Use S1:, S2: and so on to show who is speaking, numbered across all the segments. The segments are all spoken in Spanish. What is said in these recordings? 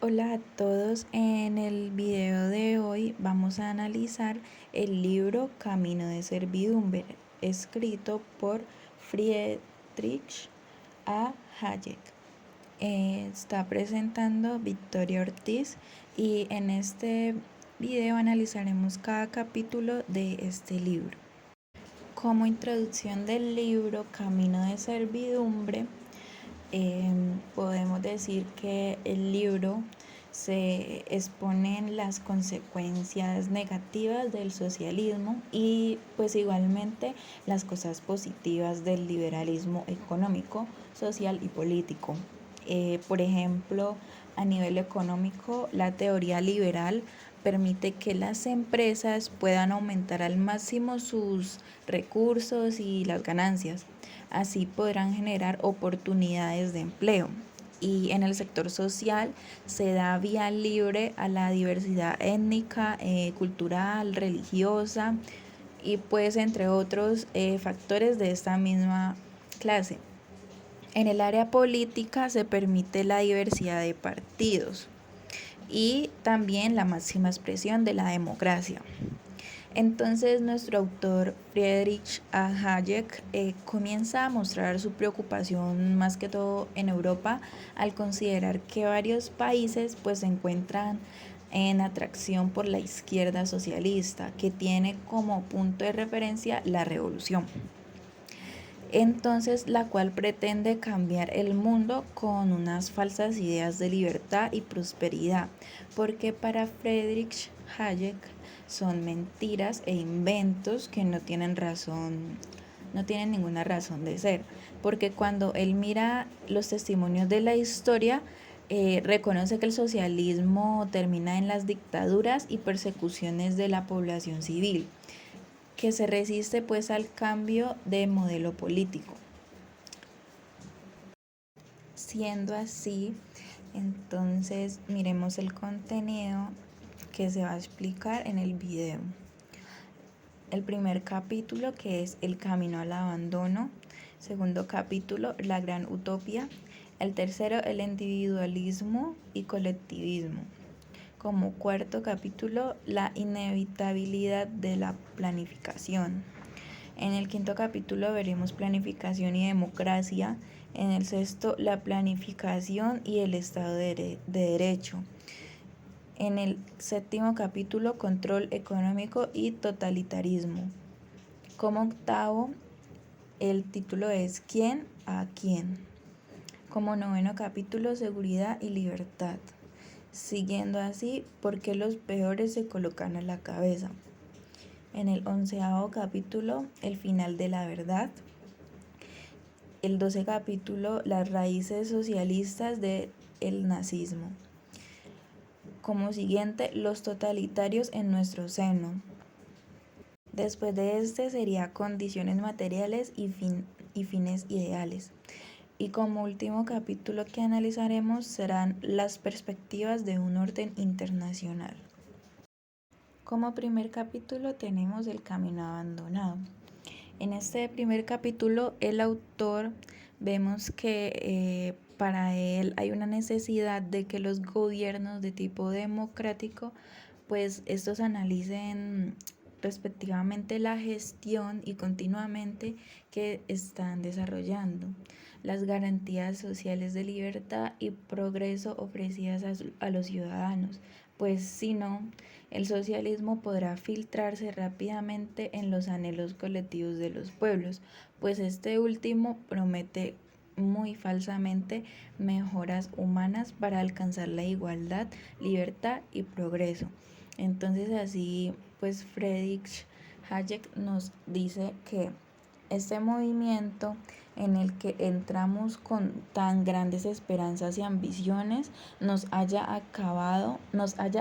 S1: Hola a todos, en el video de hoy vamos a analizar el libro Camino de Servidumbre, escrito por Friedrich A. Hayek. Está presentando Victoria Ortiz y en este video analizaremos cada capítulo de este libro. Como introducción del libro Camino de Servidumbre, podemos decir que el libro se exponen las consecuencias negativas del socialismo y pues igualmente las cosas positivas del liberalismo económico, social y político. Por ejemplo, a nivel económico, la teoría liberal permite que las empresas puedan aumentar al máximo sus recursos y las ganancias. Así podrán generar oportunidades de empleo. Y en el sector social se da vía libre a la diversidad étnica, cultural, religiosa y pues entre otros factores de esta misma clase. En el área política se permite la diversidad de partidos y también la máxima expresión de la democracia. Entonces nuestro autor Friedrich A. Hayek comienza a mostrar su preocupación más que todo en Europa al considerar que varios países pues se encuentran en atracción por la izquierda socialista, que tiene como punto de referencia la revolución. Entonces, la cual pretende cambiar el mundo con unas falsas ideas de libertad y prosperidad, porque para Friedrich Hayek son mentiras e inventos que no tienen razón, no tienen ninguna razón de ser, porque cuando él mira los testimonios de la historia, reconoce que el socialismo termina en las dictaduras y persecuciones de la población civil, que se resiste pues al cambio de modelo político. Siendo así, entonces miremos el contenido que se va a explicar en el video. El primer capítulo, que es el camino al abandono. Segundo capítulo, la gran utopía. El tercero, el individualismo y colectivismo. Como cuarto capítulo, la inevitabilidad de la planificación. En el quinto capítulo veremos planificación y democracia. En el sexto, la planificación y el Estado de Derecho. En el séptimo capítulo, control económico y totalitarismo. Como octavo, el título es ¿Quién a quién? Como noveno capítulo, seguridad y libertad. Siguiendo así, ¿por qué los peores se colocan a la cabeza? En el 11º capítulo, el final de la verdad. El 12 capítulo, las raíces socialistas del nazismo. Como siguiente, los totalitarios en nuestro seno. Después de este sería condiciones materiales y fines ideales. Y como último capítulo que analizaremos serán las perspectivas de un orden internacional. Como primer capítulo tenemos el camino abandonado. En este primer capítulo el autor vemos que para él hay una necesidad de que los gobiernos de tipo democrático pues estos analicen respectivamente la gestión y continuamente que están desarrollando, las garantías sociales de libertad y progreso ofrecidas a los ciudadanos, pues si no, el socialismo podrá filtrarse rápidamente en los anhelos colectivos de los pueblos, pues este último promete muy falsamente mejoras humanas para alcanzar la igualdad, libertad y progreso. Entonces así pues Friedrich Hayek nos dice que este movimiento en el que entramos con tan grandes esperanzas y ambiciones nos haya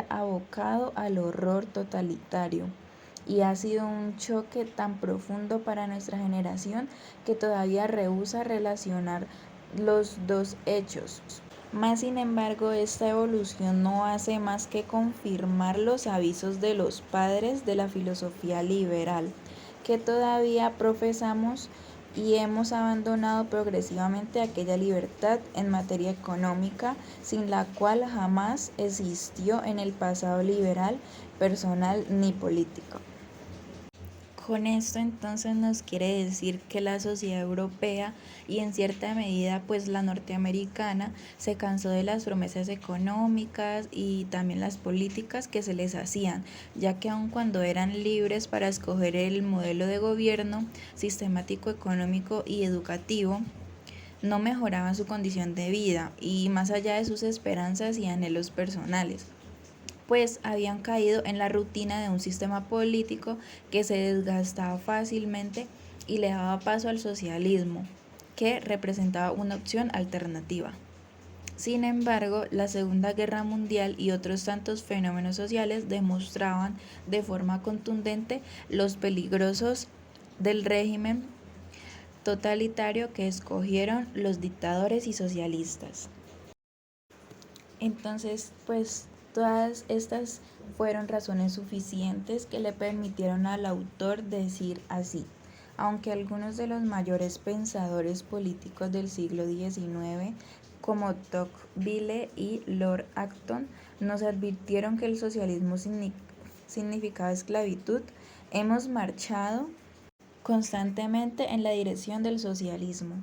S1: abocado al horror totalitario. Y ha sido un choque tan profundo para nuestra generación que todavía rehúsa relacionar los dos hechos. Más sin embargo, esta evolución no hace más que confirmar los avisos de los padres de la filosofía liberal, que todavía profesamos y hemos abandonado progresivamente aquella libertad en materia económica sin la cual jamás existió en el pasado liberal, personal ni político. Con esto entonces nos quiere decir que la sociedad europea y en cierta medida pues la norteamericana se cansó de las promesas económicas y también las políticas que se les hacían, ya que aun cuando eran libres para escoger el modelo de gobierno, sistemático, económico y educativo, no mejoraban su condición de vida y más allá de sus esperanzas y anhelos personales, pues habían caído en la rutina de un sistema político que se desgastaba fácilmente y le daba paso al socialismo, que representaba una opción alternativa. Sin embargo, la Segunda Guerra Mundial y otros tantos fenómenos sociales demostraban de forma contundente los peligrosos del régimen totalitario que escogieron los dictadores y socialistas. Entonces, pues todas estas fueron razones suficientes que le permitieron al autor decir así: aunque algunos de los mayores pensadores políticos del siglo XIX, como Tocqueville y Lord Acton, nos advirtieron que el socialismo significaba esclavitud, hemos marchado constantemente en la dirección del socialismo.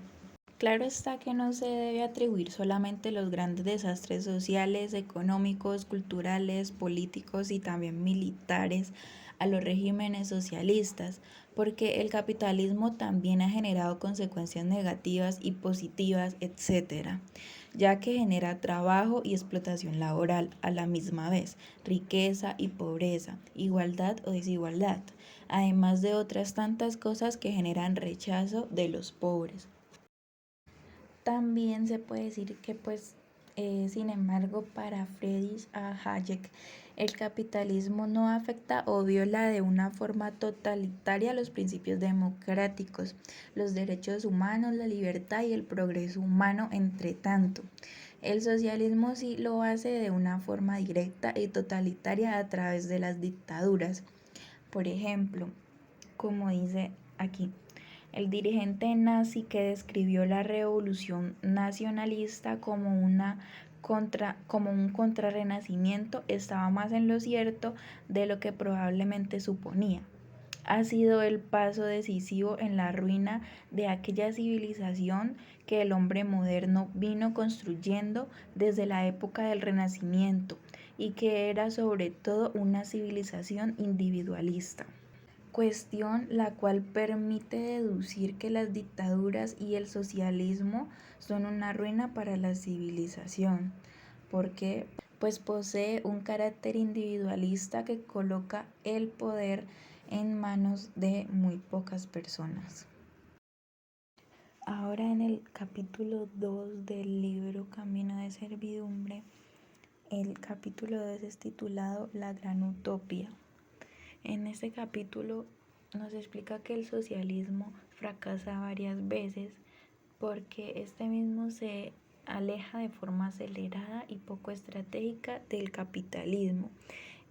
S1: Claro está que no se debe atribuir solamente los grandes desastres sociales, económicos, culturales, políticos y también militares a los regímenes socialistas, porque el capitalismo también ha generado consecuencias negativas y positivas, etcétera, ya que genera trabajo y explotación laboral a la misma vez, riqueza y pobreza, igualdad o desigualdad, además de otras tantas cosas que generan rechazo de los pobres. También se puede decir que sin embargo, para Friedrich Hayek, el capitalismo no afecta o viola de una forma totalitaria los principios democráticos, los derechos humanos, la libertad y el progreso humano, entre tanto. El socialismo sí lo hace de una forma directa y totalitaria a través de las dictaduras. Por ejemplo, como dice aquí, el dirigente nazi que describió la revolución nacionalista como un contrarrenacimiento estaba más en lo cierto de lo que probablemente suponía. Ha sido el paso decisivo en la ruina de aquella civilización que el hombre moderno vino construyendo desde la época del Renacimiento y que era sobre todo una civilización individualista, cuestión la cual permite deducir que las dictaduras y el socialismo son una ruina para la civilización, porque pues posee un carácter individualista que coloca el poder en manos de muy pocas personas. Ahora en el capítulo 2 del libro Camino de Servidumbre, el capítulo 2 es titulado La Gran Utopía. En este capítulo nos explica que el socialismo fracasa varias veces porque este mismo se aleja de forma acelerada y poco estratégica del capitalismo.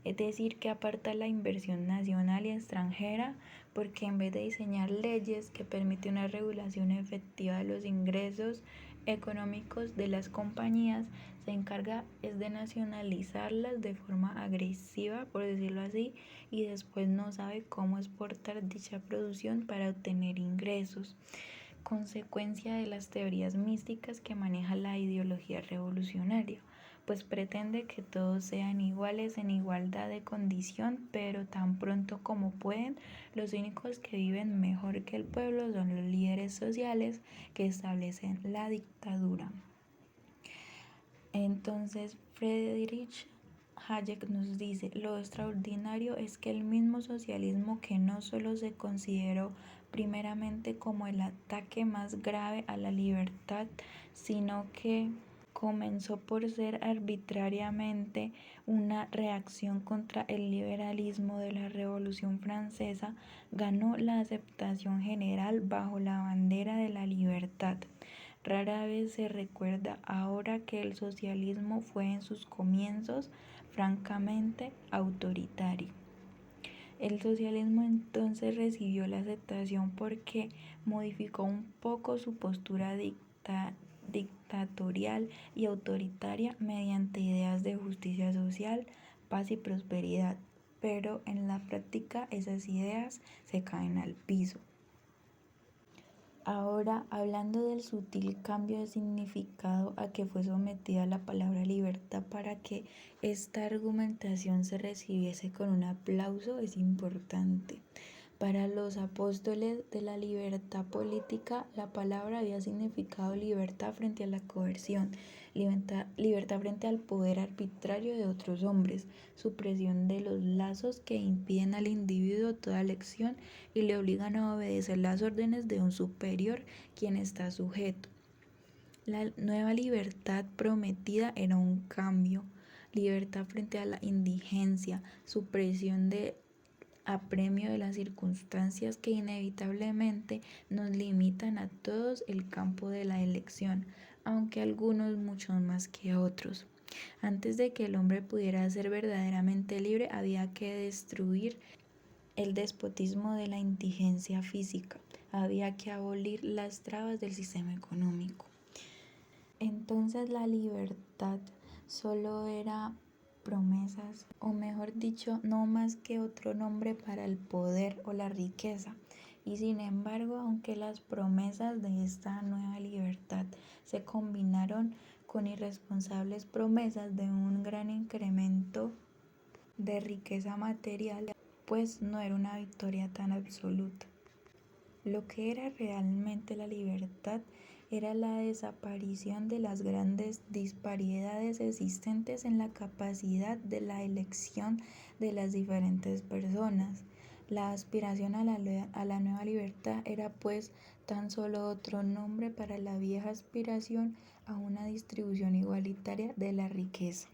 S1: Es decir, que aparta la inversión nacional y extranjera porque en vez de diseñar leyes que permiten una regulación efectiva de los ingresos económicos de las compañías, se encarga es de nacionalizarlas de forma agresiva, por decirlo así, y después no sabe cómo exportar dicha producción para obtener ingresos, consecuencia de las teorías místicas que maneja la ideología revolucionaria, pues pretende que todos sean iguales en igualdad de condición, pero tan pronto como pueden, los únicos que viven mejor que el pueblo son los líderes sociales que establecen la dictadura. Entonces, Friedrich Hayek nos dice: lo extraordinario es que el mismo socialismo, que no solo se consideró primeramente como el ataque más grave a la libertad, sino que comenzó por ser arbitrariamente una reacción contra el liberalismo de la Revolución Francesa, ganó la aceptación general bajo la bandera de la libertad. Rara vez se recuerda ahora que el socialismo fue en sus comienzos francamente autoritario. El socialismo entonces recibió la aceptación porque modificó un poco su postura dictatorial y autoritaria mediante ideas de justicia social, paz y prosperidad, pero en la práctica esas ideas se caen al piso. Ahora, hablando del sutil cambio de significado a que fue sometida la palabra libertad para que esta argumentación se recibiese con un aplauso, es importante. Para los apóstoles de la libertad política, la palabra había significado libertad frente a la coerción, libertad frente al poder arbitrario de otros hombres, supresión de los lazos que impiden al individuo toda elección y le obligan a obedecer las órdenes de un superior quien está sujeto. La nueva libertad prometida era un cambio, libertad frente a la indigencia, supresión de apremio de las circunstancias que inevitablemente nos limitan a todos el campo de la elección, aunque algunos muchos más que otros. Antes de que el hombre pudiera ser verdaderamente libre, había que destruir el despotismo de la indigencia física, había que abolir las trabas del sistema económico. Entonces la libertad solo era promesas, o mejor dicho, no más que otro nombre para el poder o la riqueza. Y sin embargo, aunque las promesas de esta nueva libertad se combinaron con irresponsables promesas de un gran incremento de riqueza material, pues no era una victoria tan absoluta. Lo que era realmente la libertad era la desaparición de las grandes disparidades existentes en la capacidad de la elección de las diferentes personas. La aspiración a la nueva libertad era pues tan solo otro nombre para la vieja aspiración a una distribución igualitaria de la riqueza.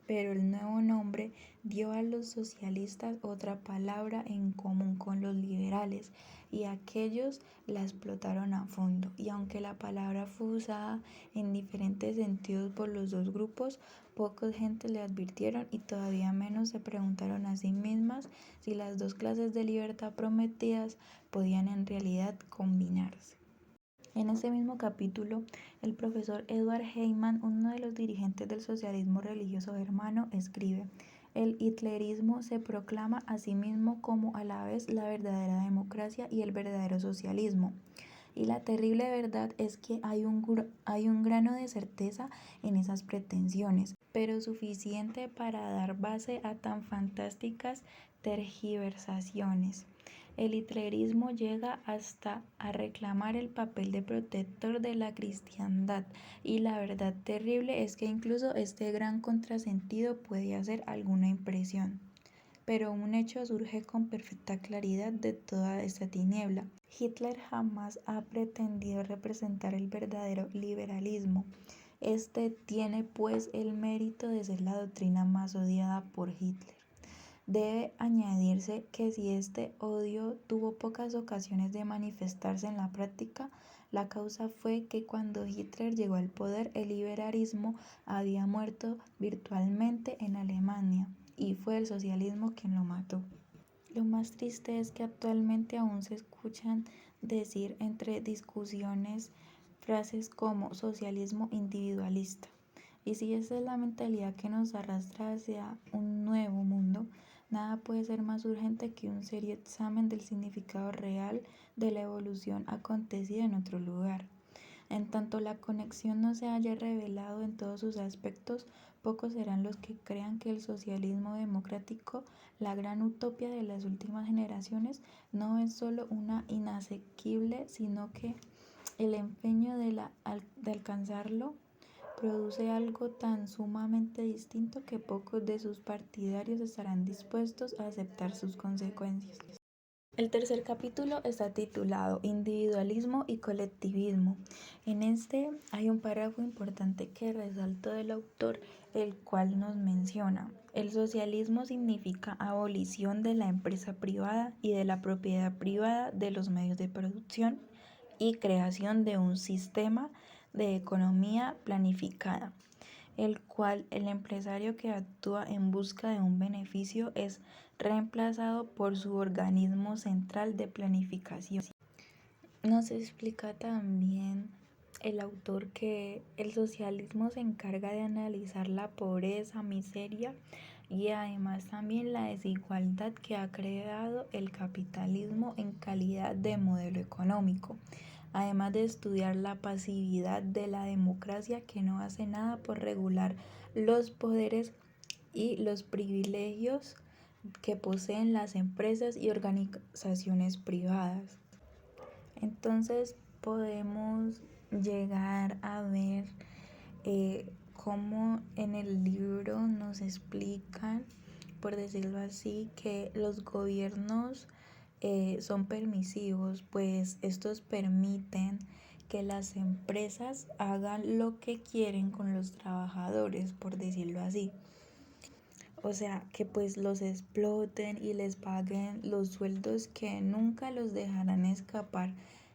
S1: Pero el nuevo nombre dio a los socialistas otra palabra en común con los liberales, y aquellos la explotaron a fondo. Y aunque la palabra fue usada en diferentes sentidos por los dos grupos, pocas gentes le advirtieron y todavía menos se preguntaron a sí mismas si las dos clases de libertad prometidas podían en realidad combinarse. En ese mismo capítulo, el profesor Edward Heyman, uno de los dirigentes del socialismo religioso germano, escribe: el hitlerismo se proclama a sí mismo como a la vez la verdadera democracia y el verdadero socialismo. Y la terrible verdad es que hay un grano de certeza en esas pretensiones, pero suficiente para dar base a tan fantásticas tergiversaciones. El hitlerismo llega hasta a reclamar el papel de protector de la cristiandad, y la verdad terrible es que incluso este gran contrasentido puede hacer alguna impresión. Pero un hecho surge con perfecta claridad de toda esta tiniebla. Hitler jamás ha pretendido representar el verdadero liberalismo. Este tiene pues el mérito de ser la doctrina más odiada por Hitler. Debe añadirse que si este odio tuvo pocas ocasiones de manifestarse en la práctica, la causa fue que cuando Hitler llegó al poder, el liberalismo había muerto virtualmente en Alemania, y fue el socialismo quien lo mató. Lo más triste es que actualmente aún se escuchan decir entre discusiones frases como socialismo individualista. Y si esa es la mentalidad que nos arrastra hacia un nuevo mundo, nada puede ser más urgente que un serio examen del significado real de la evolución acontecida en otro lugar. En tanto la conexión no se haya revelado en todos sus aspectos, pocos serán los que crean que el socialismo democrático, la gran utopía de las últimas generaciones, no es solo una inasequible, sino que el empeño de alcanzarlo produce algo tan sumamente distinto que pocos de sus partidarios estarán dispuestos a aceptar sus consecuencias. El tercer capítulo está titulado Individualismo y colectivismo. En este hay un párrafo importante que resalto del autor, el cual nos menciona: el socialismo significa abolición de la empresa privada y de la propiedad privada de los medios de producción y creación de un sistema de economía planificada. el cual el empresario que actúa en busca de un beneficio es reemplazado por su organismo central de planificación. Nos explica también el autor que el socialismo se encarga de analizar la pobreza, miseria y además también la desigualdad que ha creado el capitalismo en calidad de modelo económico, además de estudiar la pasividad de la democracia que no hace nada por regular los poderes y los privilegios que poseen las empresas y organizaciones privadas. Entonces podemos llegar a ver cómo en el libro nos explican, por decirlo así, que los gobiernos son permisivos, pues estos permiten que las empresas hagan lo que quieren con los trabajadores, por decirlo así. O sea, que pues los exploten y les paguen los sueldos que nunca los dejarán escapar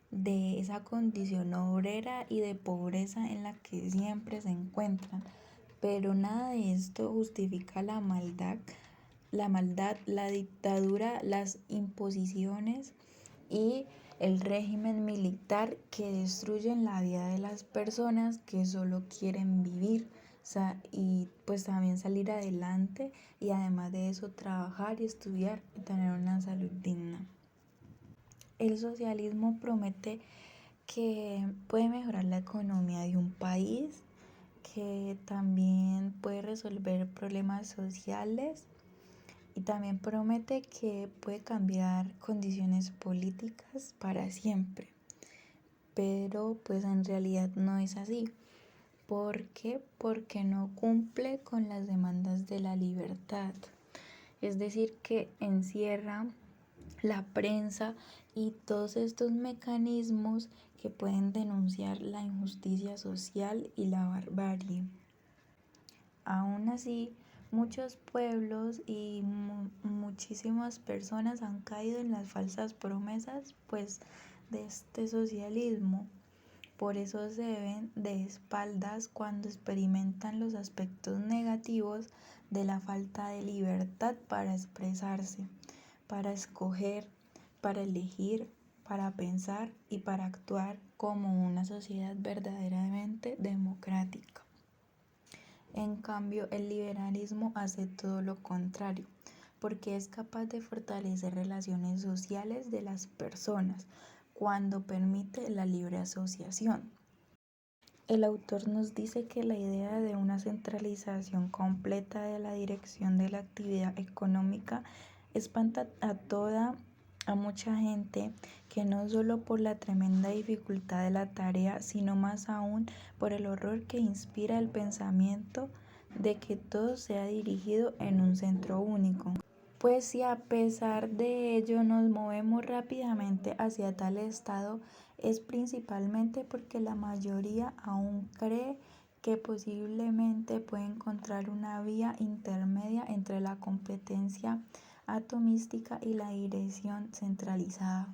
S1: de esa condición obrera y de pobreza en la que siempre se encuentran. Pero nada de esto justifica la dictadura, las imposiciones y el régimen militar que destruyen la vida de las personas que solo quieren vivir, y pues también salir adelante y además de eso trabajar y estudiar y tener una salud digna. El socialismo promete que puede mejorar la economía de un país, que también puede resolver problemas sociales y también promete que puede cambiar condiciones políticas para siempre. Pero pues en realidad no es así. ¿Por qué? Porque no cumple con las demandas de la libertad. Es decir, que encierra la prensa y todos estos mecanismos que pueden denunciar la injusticia social y la barbarie. Aún así, muchos pueblos y muchísimas personas han caído en las falsas promesas pues de este socialismo. Por eso se ven de espaldas cuando experimentan los aspectos negativos de la falta de libertad para expresarse, para escoger, para elegir, para pensar y para actuar como una sociedad verdaderamente democrática. En cambio, el liberalismo hace todo lo contrario, porque es capaz de fortalecer relaciones sociales de las personas cuando permite la libre asociación. El autor nos dice que la idea de una centralización completa de la dirección de la actividad económica espanta a mucha gente, que no solo por la tremenda dificultad de la tarea, sino más aún por el horror que inspira el pensamiento de que todo sea dirigido en un centro único. Pues si a pesar de ello nos movemos rápidamente hacia tal estado, es principalmente porque la mayoría aún cree que posiblemente puede encontrar una vía intermedia entre la competencia atomística y la dirección centralizada.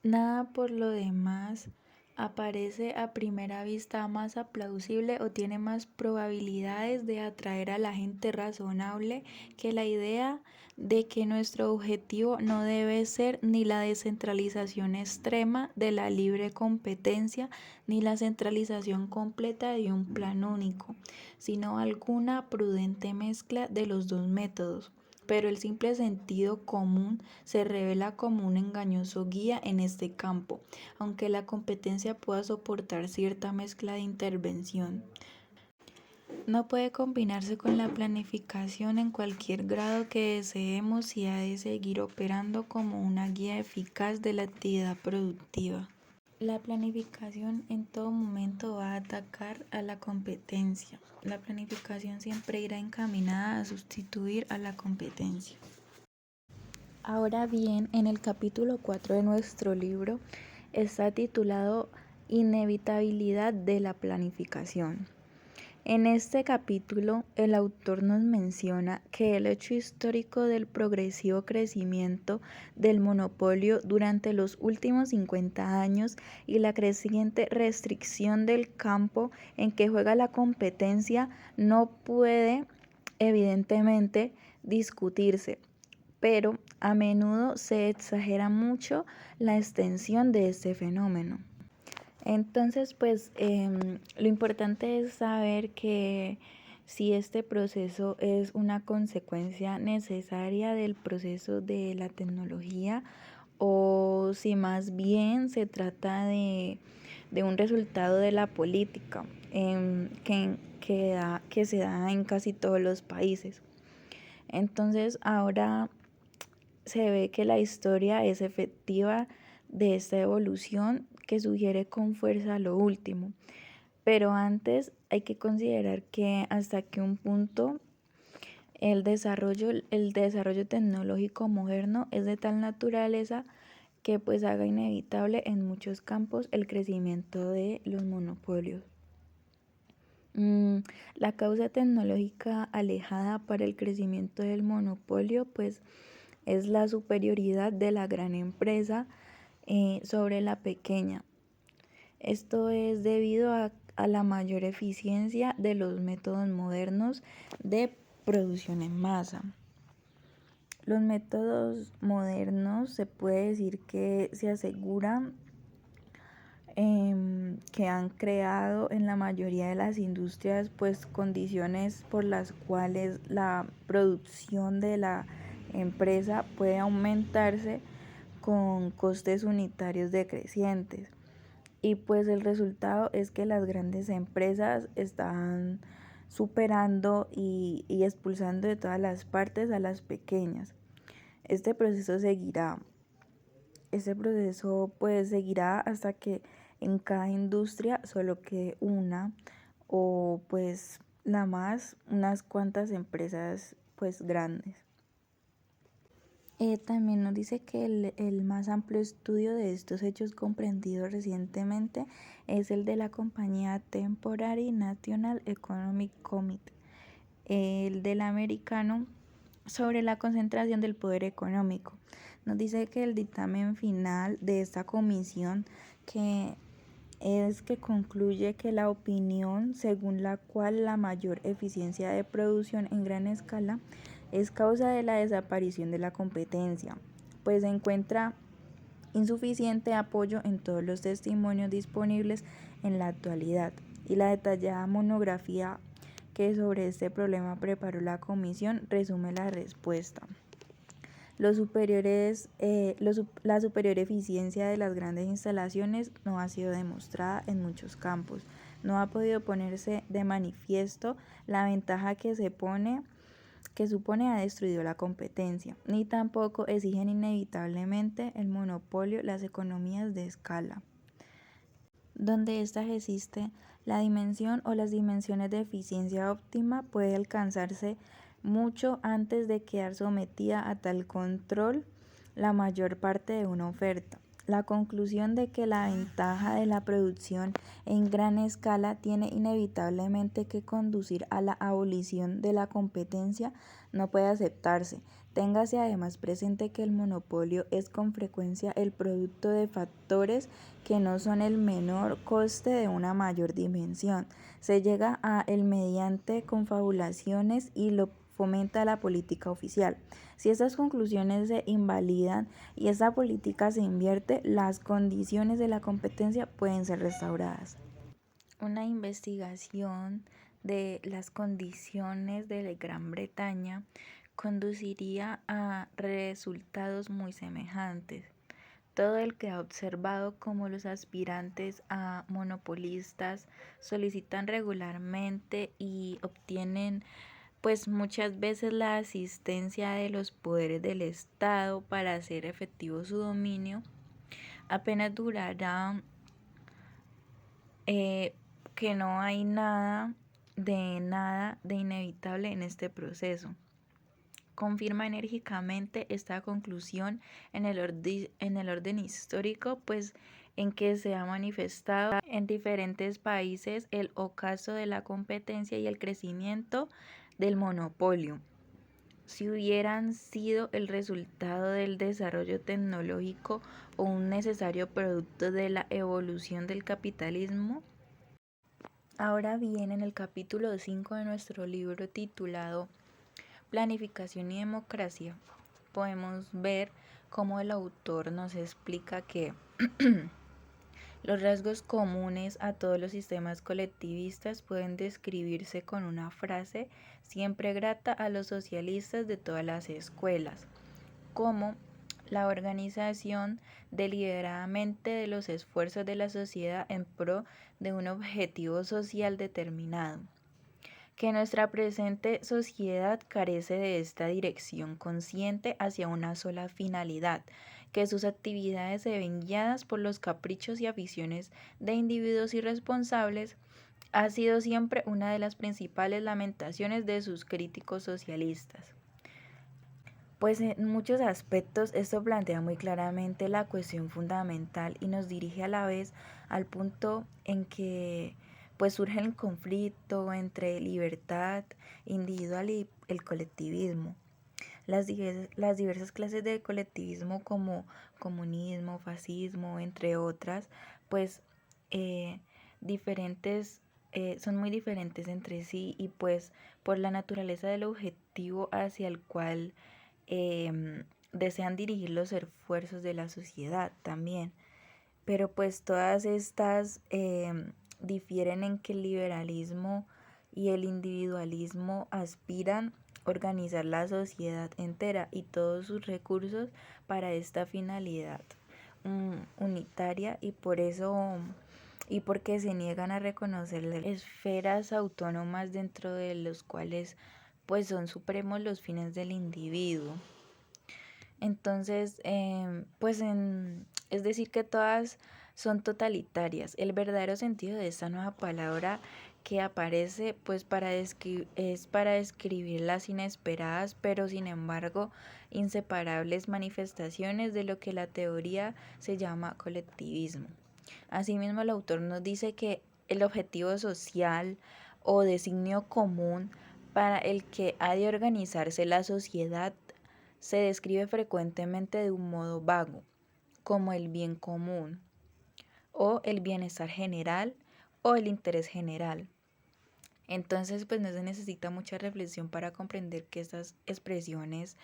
S1: Nada por lo demás aparece a primera vista más plausible o tiene más probabilidades de atraer a la gente razonable que la idea de que nuestro objetivo no debe ser ni la descentralización extrema de la libre competencia ni la centralización completa de un plan único, sino alguna prudente mezcla de los dos métodos. Pero el simple sentido común se revela como un engañoso guía en este campo, aunque la competencia pueda soportar cierta mezcla de intervención. No puede combinarse con la planificación en cualquier grado que deseemos y ha de seguir operando como una guía eficaz de la actividad productiva. La planificación en todo momento va a atacar a la competencia. La planificación siempre irá encaminada a sustituir a la competencia. Ahora bien, en el capítulo 4 de nuestro libro está titulado Inevitabilidad de la planificación. En este capítulo, el autor nos menciona que el hecho histórico del progresivo crecimiento del monopolio durante los últimos 50 años y la creciente restricción del campo en que juega la competencia no puede, evidentemente, discutirse, pero a menudo se exagera mucho la extensión de este fenómeno. Entonces, pues lo importante es saber que si este proceso es una consecuencia necesaria del proceso de la tecnología o si más bien se trata de un resultado de la política que se da en casi todos los países. Entonces, ahora se ve que la historia es efectiva de esta evolución que sugiere con fuerza lo último. Pero antes hay que considerar que hasta que un punto el desarrollo tecnológico moderno es de tal naturaleza que pues haga inevitable en muchos campos el crecimiento de los monopolios. La causa tecnológica alejada para el crecimiento del monopolio pues es la superioridad de la gran empresa sobre la pequeña. Esto es debido a la mayor eficiencia de los métodos modernos de producción en masa. Los métodos modernos se puede decir que se aseguran que han creado en la mayoría de las industrias pues condiciones por las cuales la producción de la empresa puede aumentarse con costes unitarios decrecientes. Y pues el resultado es que las grandes empresas están superando y expulsando de todas las partes a las pequeñas. Este proceso seguirá. Este proceso pues seguirá hasta que en cada industria solo quede una o pues la más unas cuantas empresas pues grandes. También nos dice que el más amplio estudio de estos hechos comprendido recientemente es el de la compañía Temporary National Economic Committee, el del americano, sobre la concentración del poder económico. Nos dice que el dictamen final de esta comisión que concluye que la opinión según la cual la mayor eficiencia de producción en gran escala es causa de la desaparición de la competencia, pues se encuentra insuficiente apoyo en todos los testimonios disponibles en la actualidad, y la detallada monografía que sobre este problema preparó la comisión resume la respuesta. La superior eficiencia de las grandes instalaciones no ha sido demostrada en muchos campos. No ha podido ponerse de manifiesto la ventaja que supone ha destruido la competencia, ni tampoco exigen inevitablemente el monopolio las economías de escala. Donde ésta existe, la dimensión o las dimensiones de eficiencia óptima puede alcanzarse mucho antes de quedar sometida a tal control la mayor parte de una oferta. La conclusión de que la ventaja de la producción en gran escala tiene inevitablemente que conducir a la abolición de la competencia no puede aceptarse. Téngase además presente que el monopolio es con frecuencia el producto de factores que no son el menor coste de una mayor dimensión. Se llega a él mediante confabulaciones y lo fomenta la política oficial. Si estas conclusiones se invalidan y esta política se invierte, las condiciones de la competencia pueden ser restauradas. Una investigación de las condiciones de Gran Bretaña conduciría a resultados muy semejantes. Todo el que ha observado cómo los aspirantes a monopolistas solicitan regularmente y obtienen pues muchas veces la asistencia de los poderes del Estado para hacer efectivo su dominio, apenas durará que no hay nada de inevitable en este proceso. Confirma enérgicamente esta conclusión en el orden histórico, pues en que se ha manifestado en diferentes países el ocaso de la competencia y el crecimiento del monopolio. Si hubieran sido el resultado del desarrollo tecnológico o un necesario producto de la evolución del capitalismo. Ahora bien, en el capítulo 5 de nuestro libro titulado Planificación y democracia, podemos ver cómo el autor nos explica que los rasgos comunes a todos los sistemas colectivistas pueden describirse con una frase siempre grata a los socialistas de todas las escuelas, como la organización deliberadamente de los esfuerzos de la sociedad en pro de un objetivo social determinado. Que nuestra presente sociedad carece de esta dirección consciente hacia una sola finalidad, que sus actividades se ven guiadas por los caprichos y aficiones de individuos irresponsables, ha sido siempre una de las principales lamentaciones de sus críticos socialistas. Pues en muchos aspectos esto plantea muy claramente la cuestión fundamental y nos dirige a la vez al punto en que pues surge el conflicto entre libertad individual y el colectivismo. Las diversas clases de colectivismo como comunismo, fascismo, entre otras, pues eh, diferentes, son muy diferentes entre sí y pues por la naturaleza del objetivo hacia el cual desean dirigir los esfuerzos de la sociedad también. Pero pues todas estas difieren en que el liberalismo y el individualismo aspiran a organizar la sociedad entera y todos sus recursos para esta finalidad unitaria y por eso y porque se niegan a reconocer esferas autónomas dentro de los cuales pues son supremos los fines del individuo. Entonces, es decir que todas son totalitarias. El verdadero sentido de esta nueva palabra que aparece pues es para describir las inesperadas pero sin embargo inseparables manifestaciones de lo que la teoría se llama colectivismo. Asimismo, el autor nos dice que el objetivo social o designio común para el que ha de organizarse la sociedad se describe frecuentemente de un modo vago, como el bien común, o el bienestar general, o el interés general. Entonces, pues no se necesita mucha reflexión para comprender que estas expresiones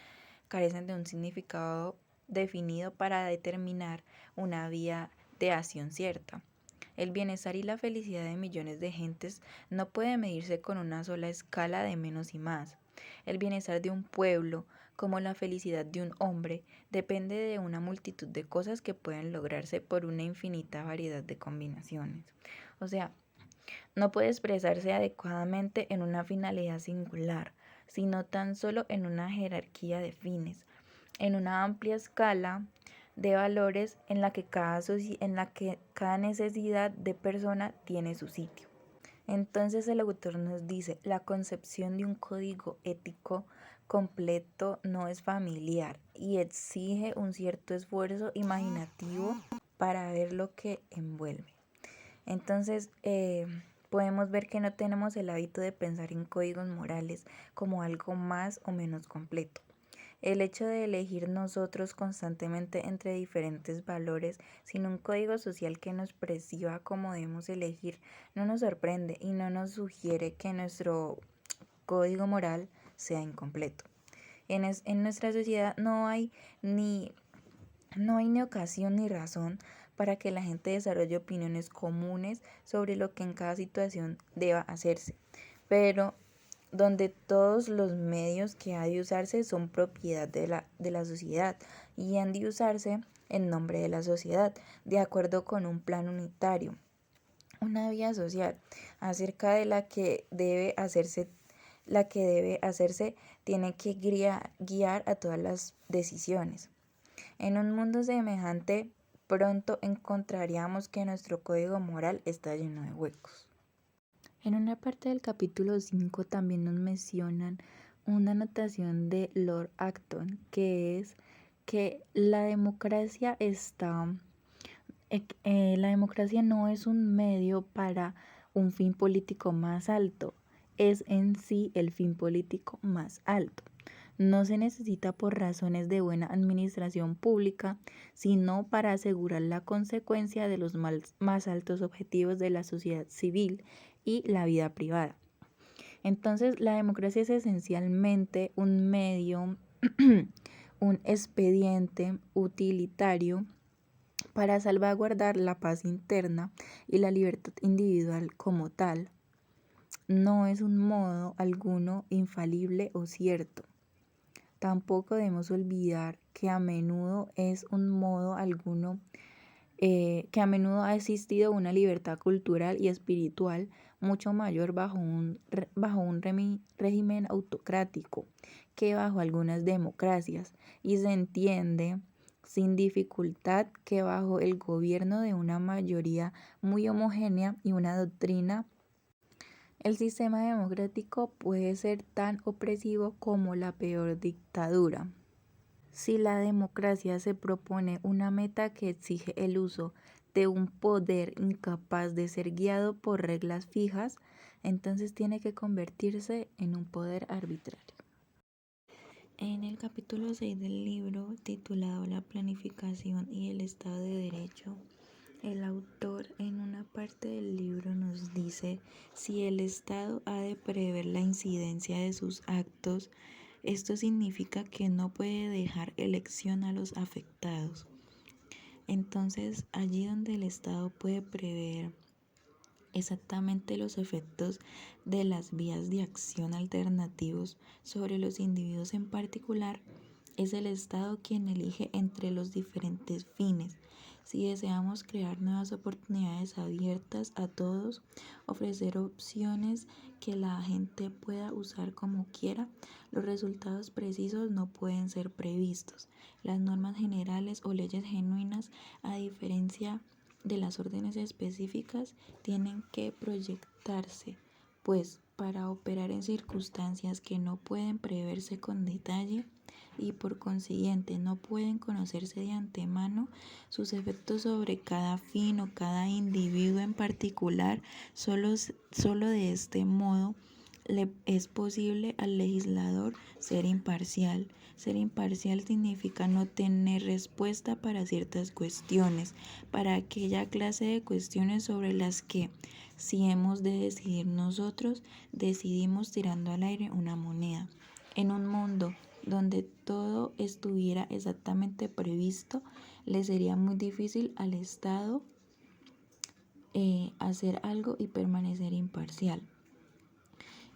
S1: carecen de un significado definido para determinar una vía de acción cierta. El bienestar y la felicidad de millones de gentes no puede medirse con una sola escala de menos y más. El bienestar de un pueblo, como la felicidad de un hombre, depende de una multitud de cosas que pueden lograrse por una infinita variedad de combinaciones. O sea, no puede expresarse adecuadamente en una finalidad singular, sino tan solo en una jerarquía de fines, en una amplia escala de valores en la que cada necesidad de persona tiene su sitio. Entonces el autor nos dice, la concepción de un código ético completo no es familiar y exige un cierto esfuerzo imaginativo para ver lo que envuelve. Entonces podemos ver que no tenemos el hábito de pensar en códigos morales como algo más o menos completo. El hecho de elegir nosotros constantemente entre diferentes valores sin un código social que nos prescriba cómo debemos elegir no nos sorprende y no nos sugiere que nuestro código moral sea incompleto. En nuestra sociedad no hay ni ocasión ni razón para que la gente desarrolle opiniones comunes sobre lo que en cada situación deba hacerse, pero donde todos los medios que ha de usarse son propiedad de la sociedad y han de usarse en nombre de la sociedad, de acuerdo con un plan unitario, una vía social acerca de la que debe hacerse tiene que guiar a todas las decisiones. En un mundo semejante, pronto encontraríamos que nuestro código moral está lleno de huecos. En una parte del capítulo 5 también nos mencionan una anotación de Lord Acton, que es que la democracia está La democracia no es un medio para un fin político más alto, es en sí el fin político más alto. No se necesita por razones de buena administración pública, sino para asegurar la consecuencia de los más altos objetivos de la sociedad civil y la vida privada. Entonces, la democracia es esencialmente un medio, un expediente utilitario para salvaguardar la paz interna y la libertad individual como tal. No es un modo alguno infalible o cierto. Tampoco debemos olvidar que a menudo es un modo alguno, que a menudo ha existido una libertad cultural y espiritual mucho mayor bajo un régimen autocrático que bajo algunas democracias, y se entiende sin dificultad que bajo el gobierno de una mayoría muy homogénea y una doctrina, el sistema democrático puede ser tan opresivo como la peor dictadura. Si la democracia se propone una meta que exige el uso de un poder incapaz de ser guiado por reglas fijas, entonces tiene que convertirse en un poder arbitrario. En el capítulo 6 del libro, titulado La planificación y el Estado de Derecho, el autor en una parte del libro nos dice: si el Estado ha de prever la incidencia de sus actos, esto significa que no puede dejar elección a los afectados. Entonces, allí donde el Estado puede prever exactamente los efectos de las vías de acción alternativos sobre los individuos en particular, es el Estado quien elige entre los diferentes fines. Si deseamos crear nuevas oportunidades abiertas a todos, ofrecer opciones que la gente pueda usar como quiera, los resultados precisos no pueden ser previstos. Las normas generales o leyes genuinas, a diferencia de las órdenes específicas, tienen que proyectarse, pues, para operar en circunstancias que no pueden preverse con detalle y por consiguiente no pueden conocerse de antemano, sus efectos sobre cada fin o cada individuo en particular. Solo de este modo le es posible al legislador ser imparcial. Ser imparcial significa no tener respuesta para ciertas cuestiones, para aquella clase de cuestiones sobre las que, si hemos de decidir nosotros, decidimos tirando al aire una moneda. En un mundo donde todo estuviera exactamente previsto, le sería muy difícil al Estado hacer algo y permanecer imparcial.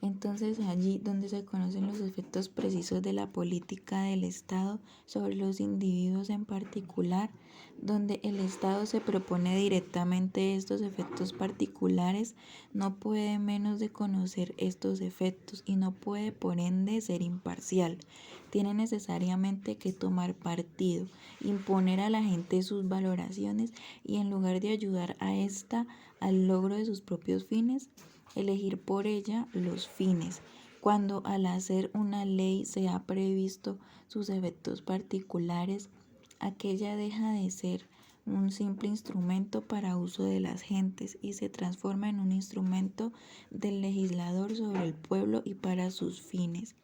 S1: Entonces, allí donde se conocen los efectos precisos de la política del Estado sobre los individuos en particular, donde el Estado se propone directamente estos efectos particulares, no puede menos de conocer estos efectos y no puede por ende ser imparcial. Tiene necesariamente que tomar partido, imponer a la gente sus valoraciones y, en lugar de ayudar a esta al logro de sus propios fines, elegir por ella los fines. Cuando al hacer una ley se ha previsto sus efectos particulares, aquella deja de ser un simple instrumento para uso de las gentes y se transforma en un instrumento del legislador sobre el pueblo y para sus fines.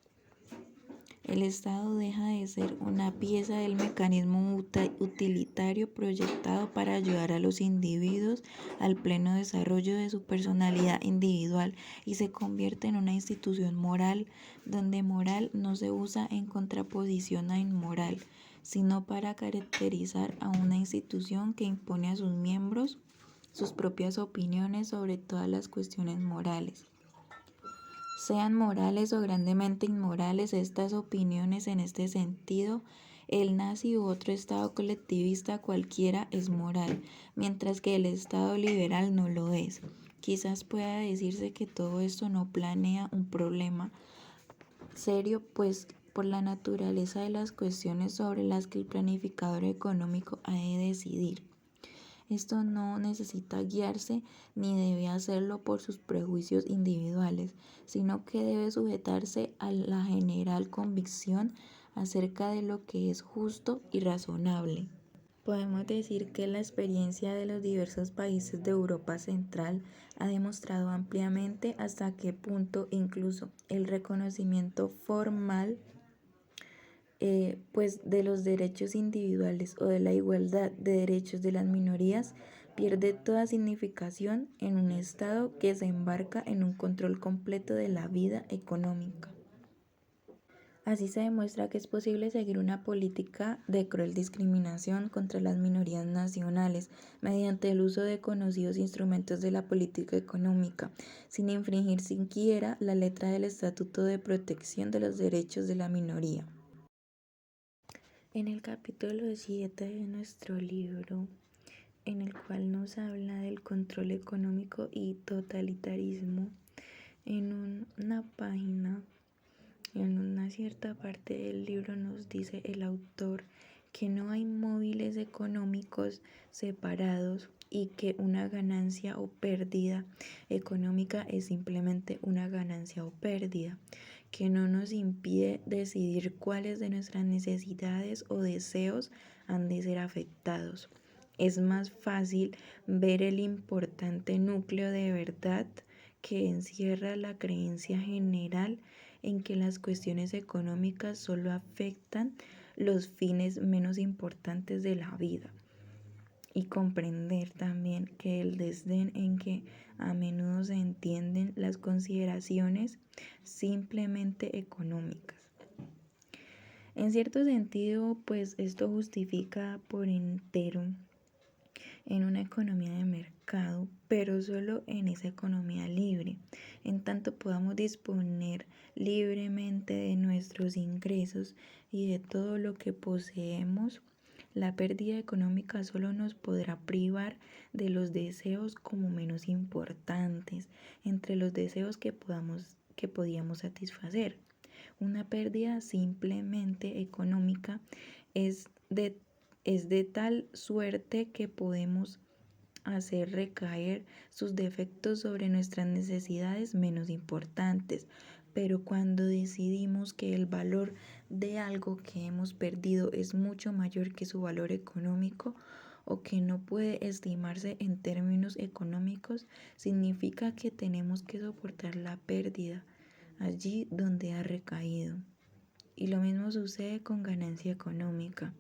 S1: El Estado deja de ser una pieza del mecanismo utilitario proyectado para ayudar a los individuos al pleno desarrollo de su personalidad individual y se convierte en una institución moral, donde moral no se usa en contraposición a inmoral, sino para caracterizar a una institución que impone a sus miembros sus propias opiniones sobre todas las cuestiones morales. Sean morales o grandemente inmorales estas opiniones. En este sentido, el nazi u otro Estado colectivista cualquiera es moral, mientras que el Estado liberal no lo es. Quizás pueda decirse que todo esto no planea un problema serio, pues por la naturaleza de las cuestiones sobre las que el planificador económico ha de decidir. Esto no necesita guiarse ni debe hacerlo por sus prejuicios individuales, sino que debe sujetarse a la general convicción acerca de lo que es justo y razonable. Podemos decir que la experiencia de los diversos países de Europa Central ha demostrado ampliamente hasta qué punto incluso el reconocimiento formal pues de los derechos individuales o de la igualdad de derechos de las minorías pierde toda significación en un Estado que se embarca en un control completo de la vida económica. Así se demuestra que es posible seguir una política de cruel discriminación contra las minorías nacionales mediante el uso de conocidos instrumentos de la política económica, sin infringir siquiera la letra del Estatuto de Protección de los Derechos de la Minoría. En el capítulo 7 de nuestro libro, en el cual nos habla del control económico y totalitarismo, en una página, en una cierta parte del libro nos dice el autor que no hay móviles económicos separados y que una ganancia o pérdida económica es simplemente una ganancia o pérdida, que no nos impide decidir cuáles de nuestras necesidades o deseos han de ser afectados. Es más fácil ver el importante núcleo de verdad que encierra la creencia general en que las cuestiones económicas solo afectan los fines menos importantes de la vida, y comprender también que el desdén en que a menudo se entienden las consideraciones simplemente económicas. En cierto sentido, pues esto justifica por entero en una economía de mercado, pero solo en esa economía libre, en tanto podamos disponer libremente de nuestros ingresos y de todo lo que poseemos. La pérdida económica solo nos podrá privar de los deseos como menos importantes, entre los deseos que podíamos satisfacer. Una pérdida simplemente económica es de tal suerte que podemos hacer recaer sus defectos sobre nuestras necesidades menos importantes. Pero cuando decidimos que el valor de algo que hemos perdido es mucho mayor que su valor económico, o que no puede estimarse en términos económicos, significa que tenemos que soportar la pérdida allí donde ha recaído. Y lo mismo sucede con ganancia económica.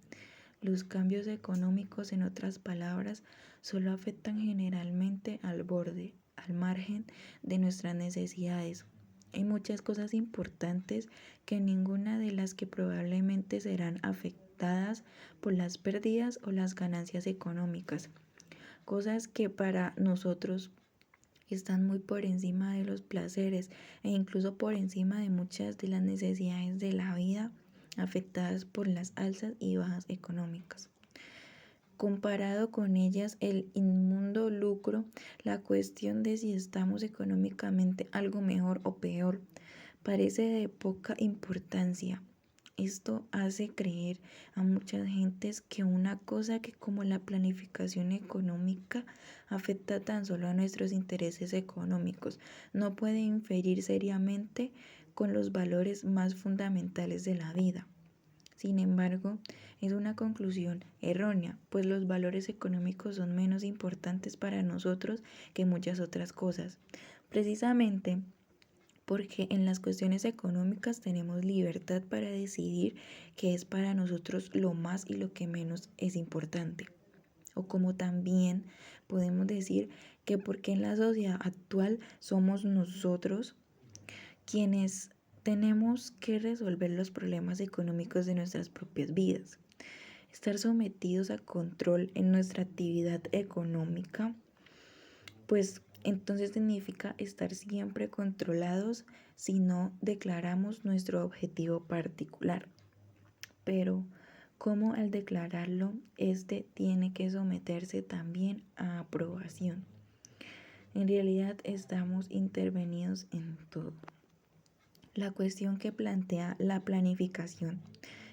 S1: Los cambios económicos, en otras palabras, solo afectan generalmente al borde, al margen de nuestras necesidades. Hay muchas cosas importantes que ninguna de las que probablemente serán afectadas por las pérdidas o las ganancias económicas. Cosas que para nosotros están muy por encima de los placeres e incluso por encima de muchas de las necesidades de la vida afectadas por las alzas y bajas económicas. Comparado con ellas, el inmundo lucro, la cuestión de si estamos económicamente algo mejor o peor, parece de poca importancia. Esto hace creer a muchas gentes que una cosa que como la planificación económica afecta tan solo a nuestros intereses económicos no puede inferir seriamente con los valores más fundamentales de la vida. Sin embargo, es una conclusión errónea, pues los valores económicos son menos importantes para nosotros que muchas otras cosas. Precisamente porque en las cuestiones económicas tenemos libertad para decidir qué es para nosotros lo más y lo que menos es importante. O como también podemos decir que porque en la sociedad actual somos nosotros quienes tenemos que resolver los problemas económicos de nuestras propias vidas. Estar sometidos a control en nuestra actividad económica, pues entonces significa estar siempre controlados si no declaramos nuestro objetivo particular. Pero como al declararlo, este tiene que someterse también a aprobación. En realidad estamos intervenidos en todo. La cuestión que plantea la planificación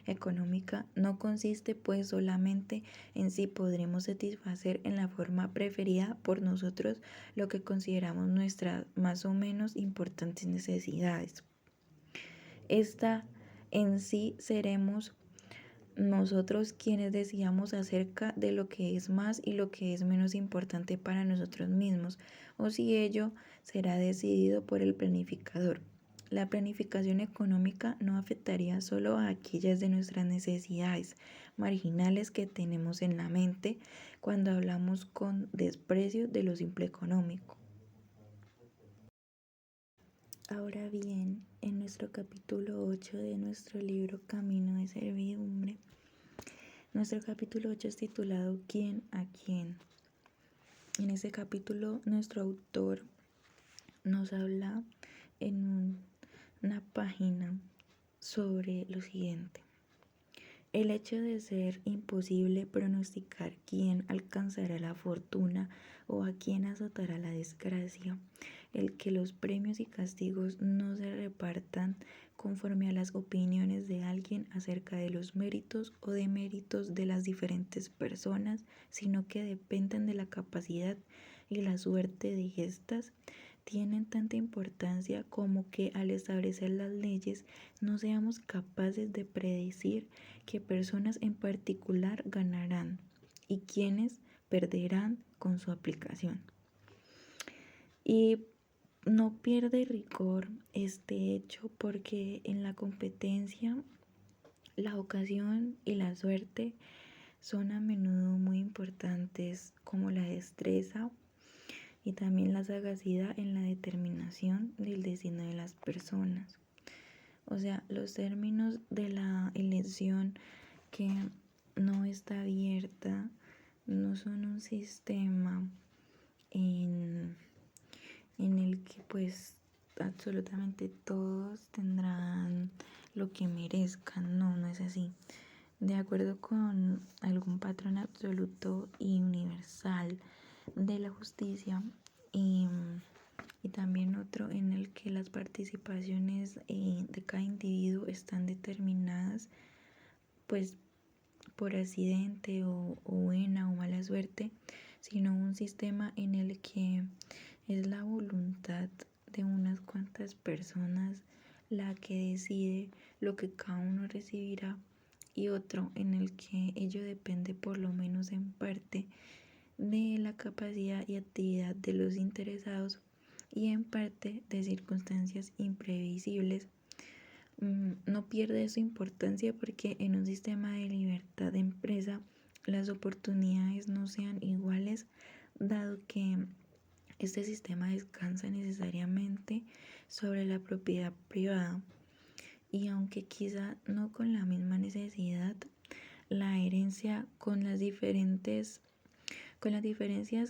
S1: económica no consiste pues solamente en si podremos satisfacer en la forma preferida por nosotros lo que consideramos nuestras más o menos importantes necesidades. Esta en sí seremos nosotros quienes decidamos acerca de lo que es más y lo que es menos importante para nosotros mismos, o si ello será decidido por el planificador. La planificación económica no afectaría solo a aquellas de nuestras necesidades marginales que tenemos en la mente cuando hablamos con desprecio de lo simple económico. Ahora bien, en nuestro capítulo 8 de nuestro libro Camino de Servidumbre, nuestro capítulo 8 es titulado ¿Quién a quién? En ese capítulo nuestro autor nos habla en una página sobre lo siguiente. El hecho de ser imposible pronosticar quién alcanzará la fortuna o a quién azotará la desgracia, el que los premios y castigos no se repartan conforme a las opiniones de alguien acerca de los méritos o deméritos de las diferentes personas, sino que dependen de la capacidad y la suerte de estas, tienen tanta importancia como que al establecer las leyes no seamos capaces de predecir qué personas en particular ganarán y quiénes perderán con su aplicación. Y no pierde rigor este hecho porque en la competencia la ocasión y la suerte son a menudo muy importantes, como la destreza y también la sagacidad en la determinación del destino de las personas. O sea, los términos de la elección que no está abierta no son un sistema en el que pues absolutamente todos tendrán lo que merezcan. No, no es así. De acuerdo con algún patrón absoluto y universal de la justicia, y también otro en el que las participaciones de cada individuo están determinadas pues por accidente o buena o mala suerte, sino un sistema en el que es la voluntad de unas cuantas personas la que decide lo que cada uno recibirá, y otro en el que ello depende por lo menos en parte de la capacidad y actividad de los interesados y en parte de circunstancias imprevisibles. No pierde su importancia porque en un sistema de libertad de empresa las oportunidades no sean iguales, dado que este sistema descansa necesariamente sobre la propiedad privada, y aunque quizá no con la misma necesidad, la herencia con las diferencias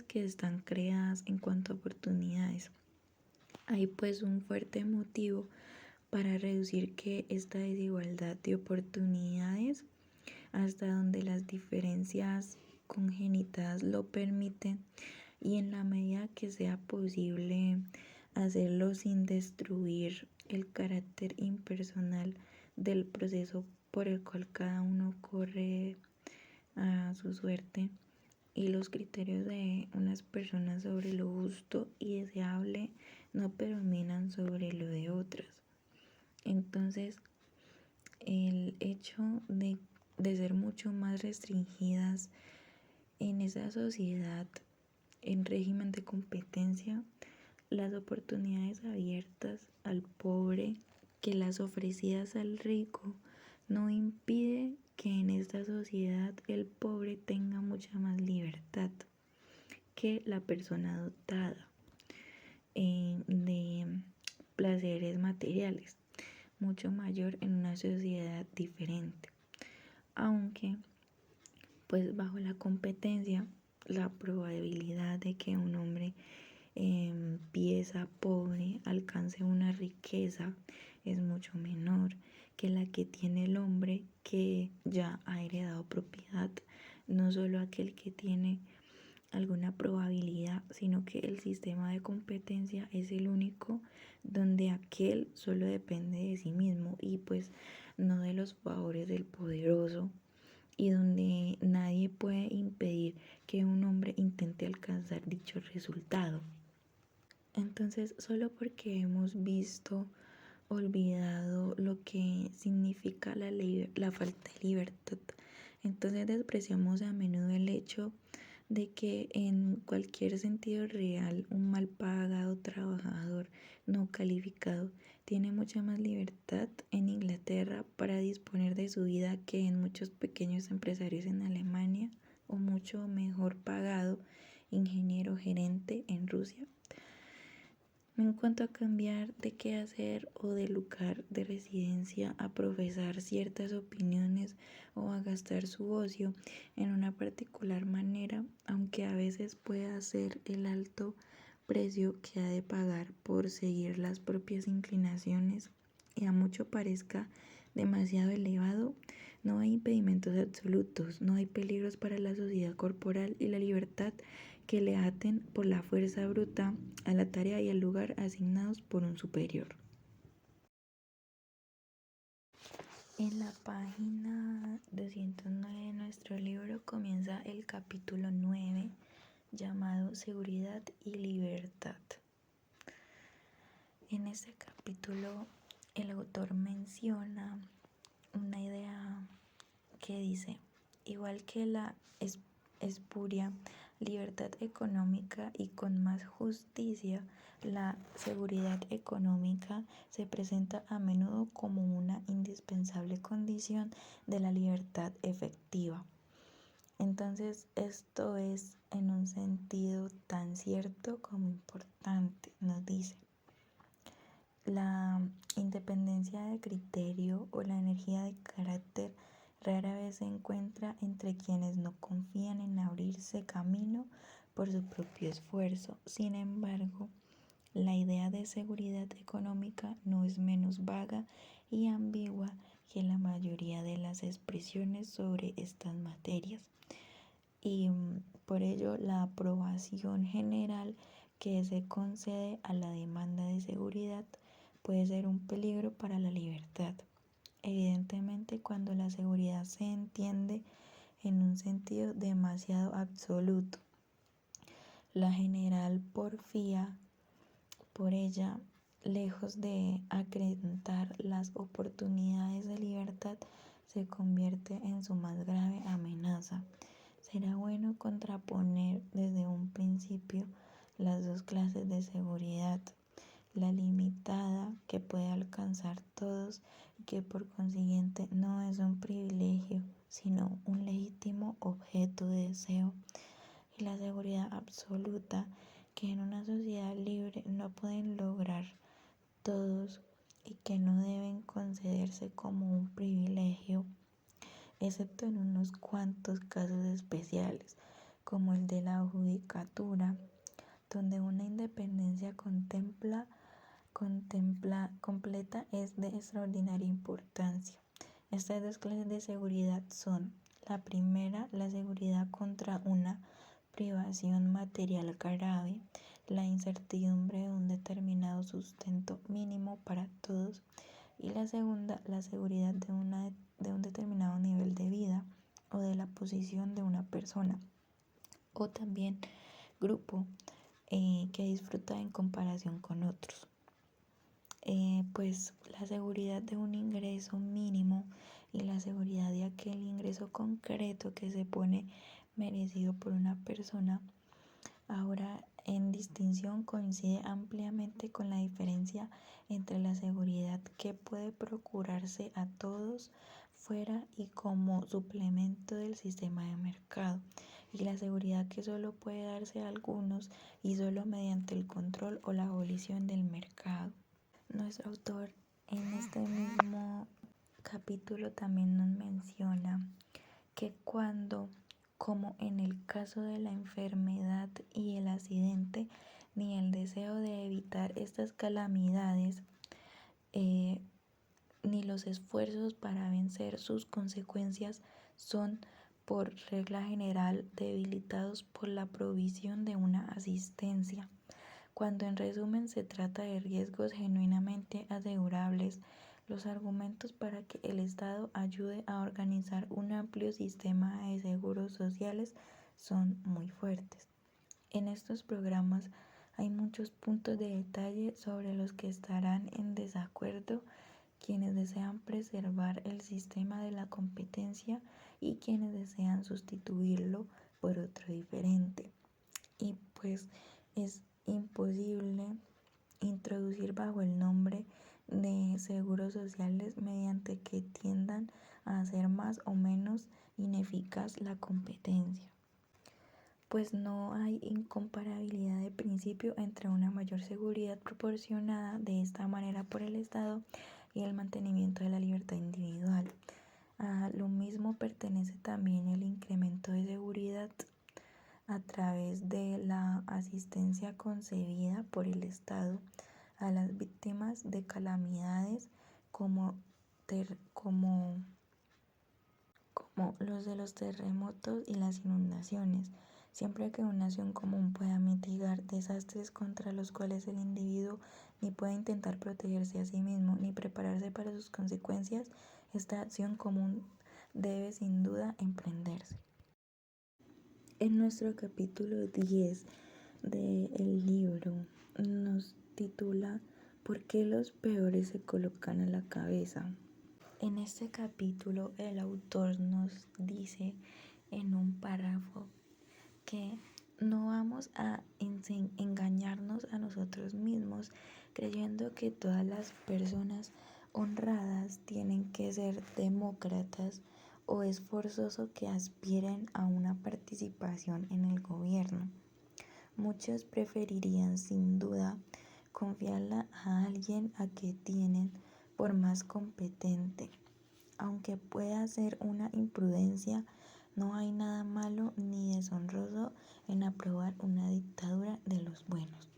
S1: que están creadas en cuanto a oportunidades. Hay pues un fuerte motivo para reducir que esta desigualdad de oportunidades, hasta donde las diferencias congénitas lo permiten, y en la medida que sea posible hacerlo sin destruir el carácter impersonal del proceso por el cual cada uno corre a su suerte, y los criterios de unas personas sobre lo justo y deseable no predominan sobre lo de otras. Entonces, el hecho de ser mucho más restringidas en esa sociedad en régimen de competencia, las oportunidades abiertas al pobre que las ofrecidas al rico, no impide que en esta sociedad el pobre tenga mucha más libertad que la persona dotada de placeres materiales, mucho mayor en una sociedad diferente. Aunque pues bajo la competencia la probabilidad de que un hombre empieza pobre alcance una riqueza es mucho menor que la que tiene el hombre que ya ha heredado propiedad, no solo aquel que tiene alguna probabilidad, sino que el sistema de competencia es el único donde aquel solo depende de sí mismo y pues no de los favores del poderoso, y donde nadie puede impedir que un hombre intente alcanzar dicho resultado. Entonces, solo porque hemos visto, olvidado lo que significa la falta de libertad. Entonces despreciamos a menudo el hecho de que en cualquier sentido real un mal pagado trabajador no calificado tiene mucha más libertad en Inglaterra para disponer de su vida que en muchos pequeños empresarios en Alemania, o mucho mejor pagado ingeniero gerente en Rusia. En cuanto a cambiar de qué hacer o de lugar de residencia, a profesar ciertas opiniones o a gastar su ocio en una particular manera, aunque a veces pueda ser el alto precio que ha de pagar por seguir las propias inclinaciones y a mucho parezca demasiado elevado, no hay impedimentos absolutos, no hay peligros para la sociedad corporal y la libertad que le aten por la fuerza bruta a la tarea y al lugar asignados por un superior. En la página 209 de nuestro libro comienza el capítulo 9 llamado Seguridad y Libertad. En este capítulo el autor menciona una idea que dice: igual que la espuria libertad económica y con más justicia, la seguridad económica se presenta a menudo como una indispensable condición de la libertad efectiva. Entonces, esto es en un sentido tan cierto como importante. Nos dice: la independencia de criterio o la energía de carácter rara vez se encuentra entre quienes no confían en abrirse camino por su propio esfuerzo. Sin embargo, la idea de seguridad económica no es menos vaga y ambigua que la mayoría de las expresiones sobre estas materias. Y por ello la aprobación general que se concede a la demanda de seguridad puede ser un peligro para la libertad. Evidentemente, cuando la seguridad se entiende en un sentido demasiado absoluto, la general porfía por ella, lejos de acrecentar las oportunidades de libertad, se convierte en su más grave amenaza. Será bueno contraponer desde un principio las dos clases de seguridad: la limitada, que puede alcanzar todos y que por consiguiente no es un privilegio, sino un legítimo objeto de deseo, y la seguridad absoluta, que en una sociedad libre no pueden lograr todos y que no deben concederse como un privilegio, excepto en unos cuantos casos especiales, como el de la judicatura, donde una independencia completa es de extraordinaria importancia. Estas dos clases de seguridad son: la primera, la seguridad contra una privación material grave, la incertidumbre de un determinado sustento mínimo para todos; y la segunda, la seguridad de un determinado nivel de vida o de la posición de una persona o también grupo que disfruta en comparación con otros. Pues la seguridad de un ingreso mínimo y la seguridad de aquel ingreso concreto que se pone merecido por una persona, ahora en distinción, coincide ampliamente con la diferencia entre la seguridad que puede procurarse a todos fuera y como suplemento del sistema de mercado, y la seguridad que solo puede darse a algunos y solo mediante el control o la abolición del mercado. Nuestro autor en este mismo capítulo también nos menciona que cuando, como en el caso de la enfermedad y el accidente, ni el deseo de evitar estas calamidades, ni los esfuerzos para vencer sus consecuencias son, por regla general, debilitados por la provisión de una asistencia. Cuando en resumen se trata de riesgos genuinamente asegurables, los argumentos para que el Estado ayude a organizar un amplio sistema de seguros sociales son muy fuertes. En estos programas hay muchos puntos de detalle sobre los que estarán en desacuerdo quienes desean preservar el sistema de la competencia y quienes desean sustituirlo por otro diferente. Y pues es imposible introducir bajo el nombre de seguros sociales mediante que tiendan a hacer más o menos ineficaz la competencia, pues no hay incomparabilidad de principio entre una mayor seguridad proporcionada de esta manera por el Estado y el mantenimiento de la libertad individual. A lo mismo pertenece también el incremento de seguridad a través de la asistencia concebida por el Estado a las víctimas de calamidades como, como los de los terremotos y las inundaciones, siempre que una acción común pueda mitigar desastres contra los cuales el individuo ni puede intentar protegerse a sí mismo ni prepararse para sus consecuencias, esta acción común debe sin duda emprenderse. En nuestro capítulo 10 del libro nos titula ¿Por qué los peores se colocan a la cabeza? En este capítulo el autor nos dice en un párrafo que no vamos a engañarnos a nosotros mismos creyendo que todas las personas honradas tienen que ser demócratas o es forzoso que aspiren a una participación en el gobierno. Muchos preferirían sin duda confiarla a alguien a que tienen por más competente. Aunque pueda ser una imprudencia, no hay nada malo ni deshonroso en aprobar una dictadura de los buenos.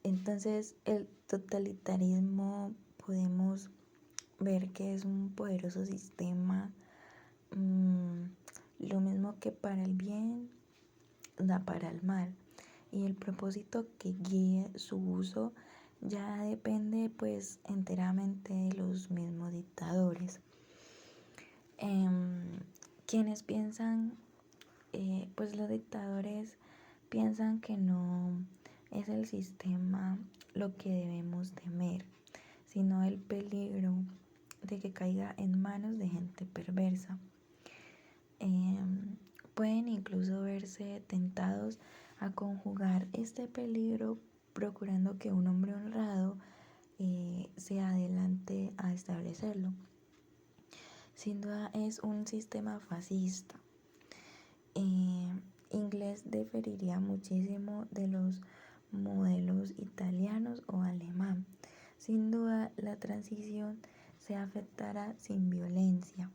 S1: Entonces, el totalitarismo podemos ver que es un poderoso sistema, lo mismo que para el bien da para el mal, y el propósito que guíe su uso ya depende pues enteramente de los mismos dictadores. Quienes piensan, pues los dictadores piensan que no es el sistema lo que debemos temer, sino el peligro de que caiga en manos de gente perversa. Pueden incluso verse tentados a conjugar este peligro procurando que un hombre honrado se adelante a establecerlo. Sin duda es un sistema fascista. Inglés diferiría muchísimo de los modelos italianos o alemán. Sin duda la transición se afectará sin violencia.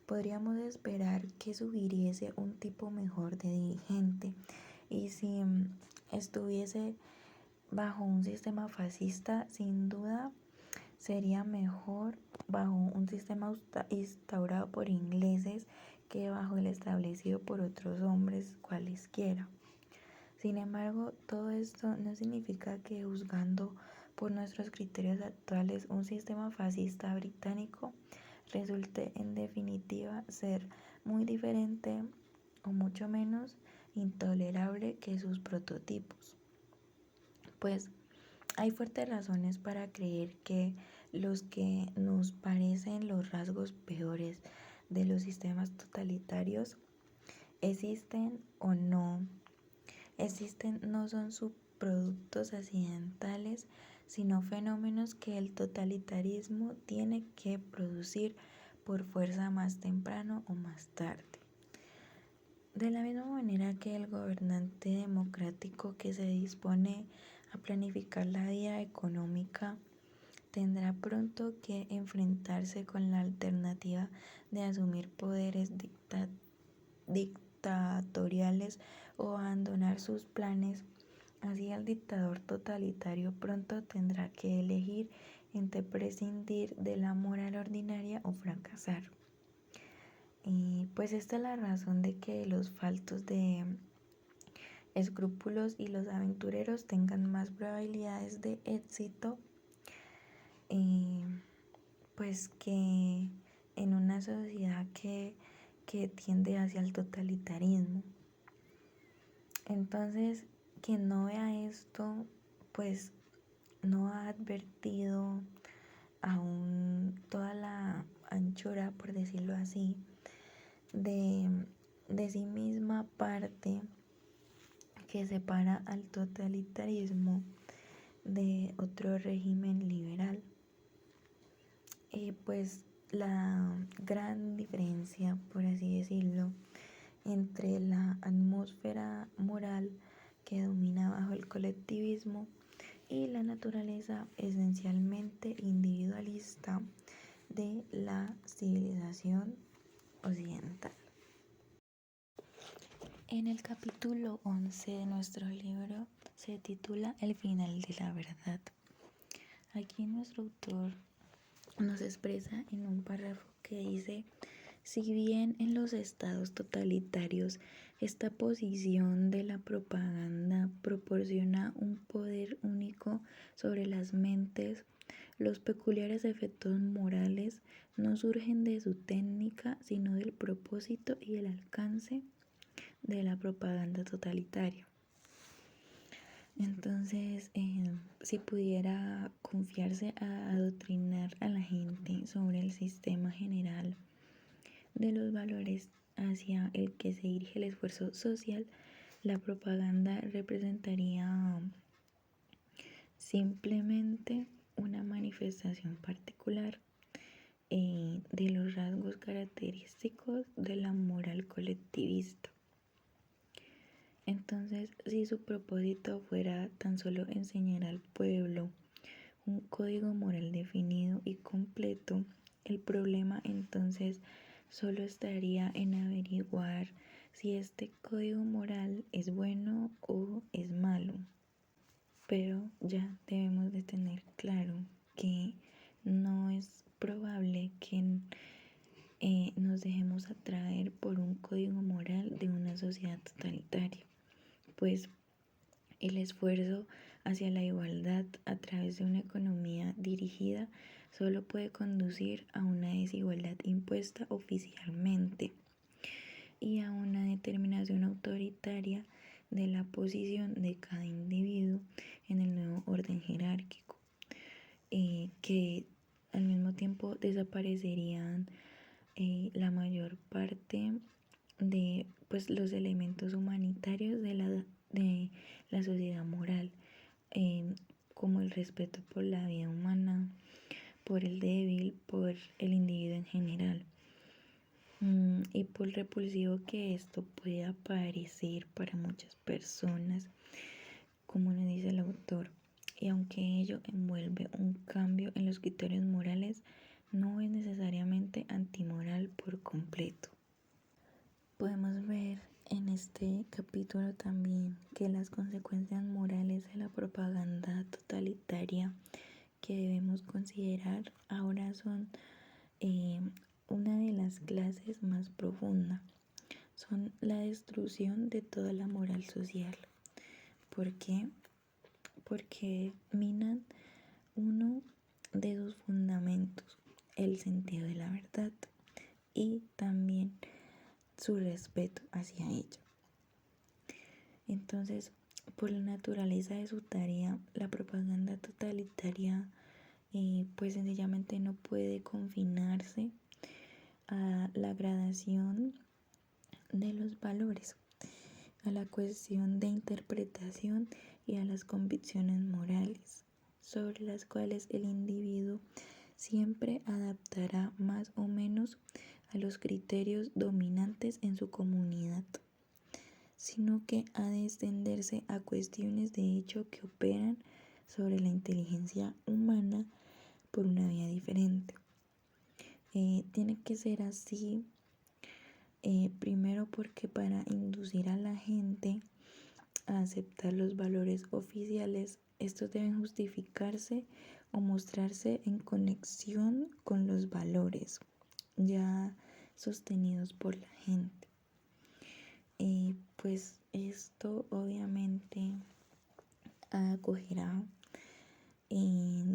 S1: Podríamos esperar que sugiriese un tipo mejor de dirigente, y si estuviese bajo un sistema fascista, sin duda sería mejor bajo un sistema instaurado por ingleses que bajo el establecido por otros hombres cualesquiera. Sin embargo, todo esto no significa que, juzgando por nuestros criterios actuales, un sistema fascista británico resulte en definitiva ser muy diferente o mucho menos intolerable que sus prototipos. Pues hay fuertes razones para creer que los que nos parecen los rasgos peores de los sistemas totalitarios existen o no existen, no son subproductos accidentales, sino fenómenos que el totalitarismo tiene que producir por fuerza más temprano o más tarde. De la misma manera que el gobernante democrático que se dispone a planificar la vida económica tendrá pronto que enfrentarse con la alternativa de asumir poderes dictatoriales o abandonar sus planes, así el dictador totalitario pronto tendrá que elegir entre prescindir de la moral ordinaria o fracasar. Y pues esta es la razón de que los faltos de escrúpulos y los aventureros tengan más probabilidades de éxito, pues que en una sociedad que tiende hacia el totalitarismo. Entonces, quien no vea esto, pues no ha advertido toda la anchura, por decirlo así, de sí misma parte que separa al totalitarismo de otro régimen liberal. Pues la gran diferencia, por así decirlo, entre la atmósfera moral que domina bajo el colectivismo y la naturaleza esencialmente individualista de la civilización occidental. En el capítulo 11 de nuestro libro se titula El final de la verdad. Aquí nuestro autor nos expresa en un párrafo que dice: si bien en los estados totalitarios esta posición de la propaganda proporciona un poder único sobre las mentes, los peculiares efectos morales no surgen de su técnica, sino del propósito y el alcance de la propaganda totalitaria. Entonces, si pudiera confiarse a adoctrinar a la gente sobre el sistema general de los valores hacia el que se dirige el esfuerzo social, la propaganda representaría simplemente una manifestación particular de los rasgos característicos de la moral colectivista. Entonces, si su propósito fuera tan solo enseñar al pueblo un código moral definido y completo, el problema entonces solo estaría en averiguar si este código moral es bueno o es malo. Pero ya debemos de tener claro que no es probable que nos dejemos atraer por un código moral de una sociedad totalitaria, pues el esfuerzo hacia la igualdad a través de una economía dirigida solo puede conducir a una desigualdad impuesta oficialmente y a una determinación autoritaria de la posición de cada individuo en el nuevo orden jerárquico, que al mismo tiempo desaparecerían la mayor parte de pues los elementos humanitarios de la sociedad moral, como el respeto por la vida humana, por el débil, por el individuo en general, y por repulsivo que esto pueda parecer para muchas personas, como nos dice el autor. Y aunque ello envuelve un cambio en los criterios morales, no es necesariamente antimoral por completo. Podemos ver en este capítulo también que las consecuencias morales de la propaganda totalitaria que debemos considerar ahora son una de las clases más profundas. Son la destrucción de toda la moral social. ¿Por qué? Porque minan uno de sus fundamentos, el sentido de la verdad, y también su respeto hacia ella. Entonces, por la naturaleza de su tarea, la propaganda totalitaria pues sencillamente no puede confinarse a la gradación de los valores, a la cuestión de interpretación y a las convicciones morales, sobre las cuales el individuo siempre adaptará más o menos a los criterios dominantes en su comunidad, sino que ha de extenderse a cuestiones de hecho que operan sobre la inteligencia humana por una vía diferente. Tiene que ser así, primero porque para inducir a la gente a aceptar los valores oficiales, estos deben justificarse o mostrarse en conexión con los valores ya sostenidos por la gente. Pues esto obviamente acogerá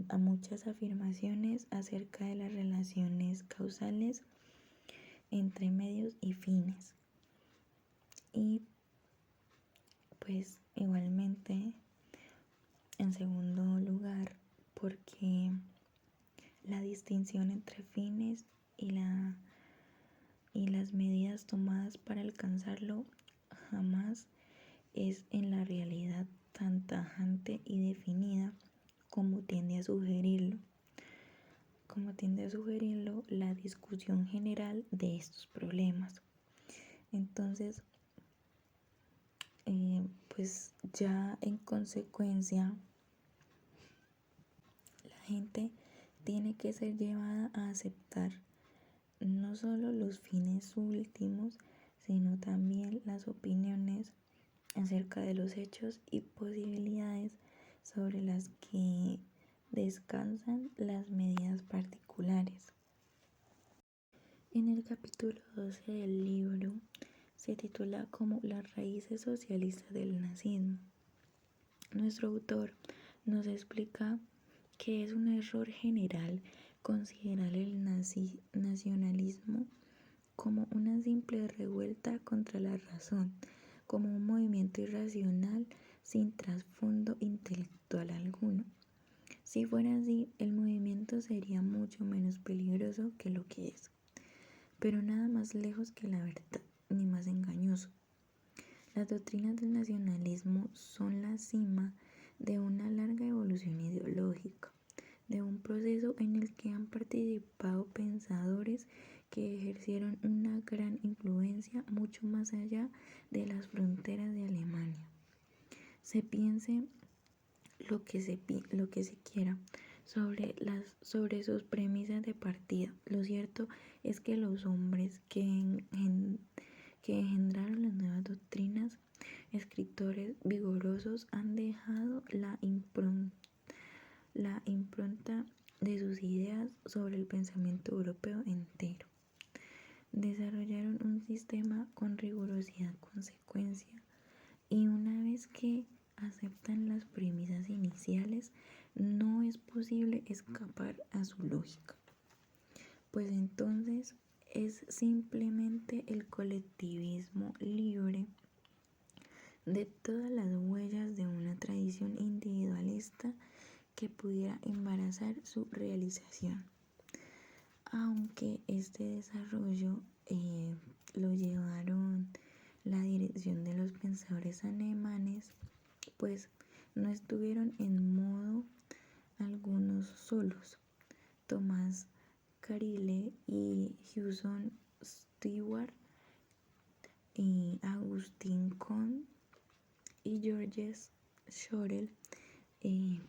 S1: a muchas afirmaciones acerca de las relaciones causales entre medios y fines. Y pues igualmente, en segundo lugar, porque La distinción entre fines y las medidas tomadas para alcanzarlo jamás es en la realidad tan tajante y definida como tiende a sugerirlo la discusión general de estos problemas. Entonces, pues ya en consecuencia, la gente tiene que ser llevada a aceptar no solo los fines últimos, sino también las opiniones acerca de los hechos y posibilidades sobre las que descansan las medidas particulares. En el capítulo 12 del libro se titula como Las raíces socialistas del nazismo. Nuestro autor nos explica que es un error general considerar el nacionalismo como una simple revuelta contra la razón, como un movimiento irracional sin trasfondo intelectual alguno. Si fuera así, el movimiento sería mucho menos peligroso que lo que es, pero nada más lejos que la verdad, ni más engañoso. Las doctrinas del nacionalismo son la cima de una larga evolución ideológica, de un proceso en el que han participado pensadores que ejercieron una gran influencia mucho más allá de las fronteras de Alemania. Se piense lo que se quiera sobre sus premisas de partida. Lo cierto es que los hombres que engendraron las nuevas doctrinas, escritores vigorosos, han dejado la impronta de sus ideas sobre el pensamiento europeo entero. Desarrollaron un sistema con rigurosidad consecuencia, y una vez que aceptan las premisas iniciales, no es posible escapar a su lógica, pues entonces es simplemente el colectivismo libre de todas las huellas de una tradición individualista que pudiera embarazar su realización. Aunque este desarrollo lo llevaron la dirección de los pensadores alemanes, pues no estuvieron en modo algunos solos. Thomas Carlyle y Hudson Stewart y Agustín Comte y Georges Sorel,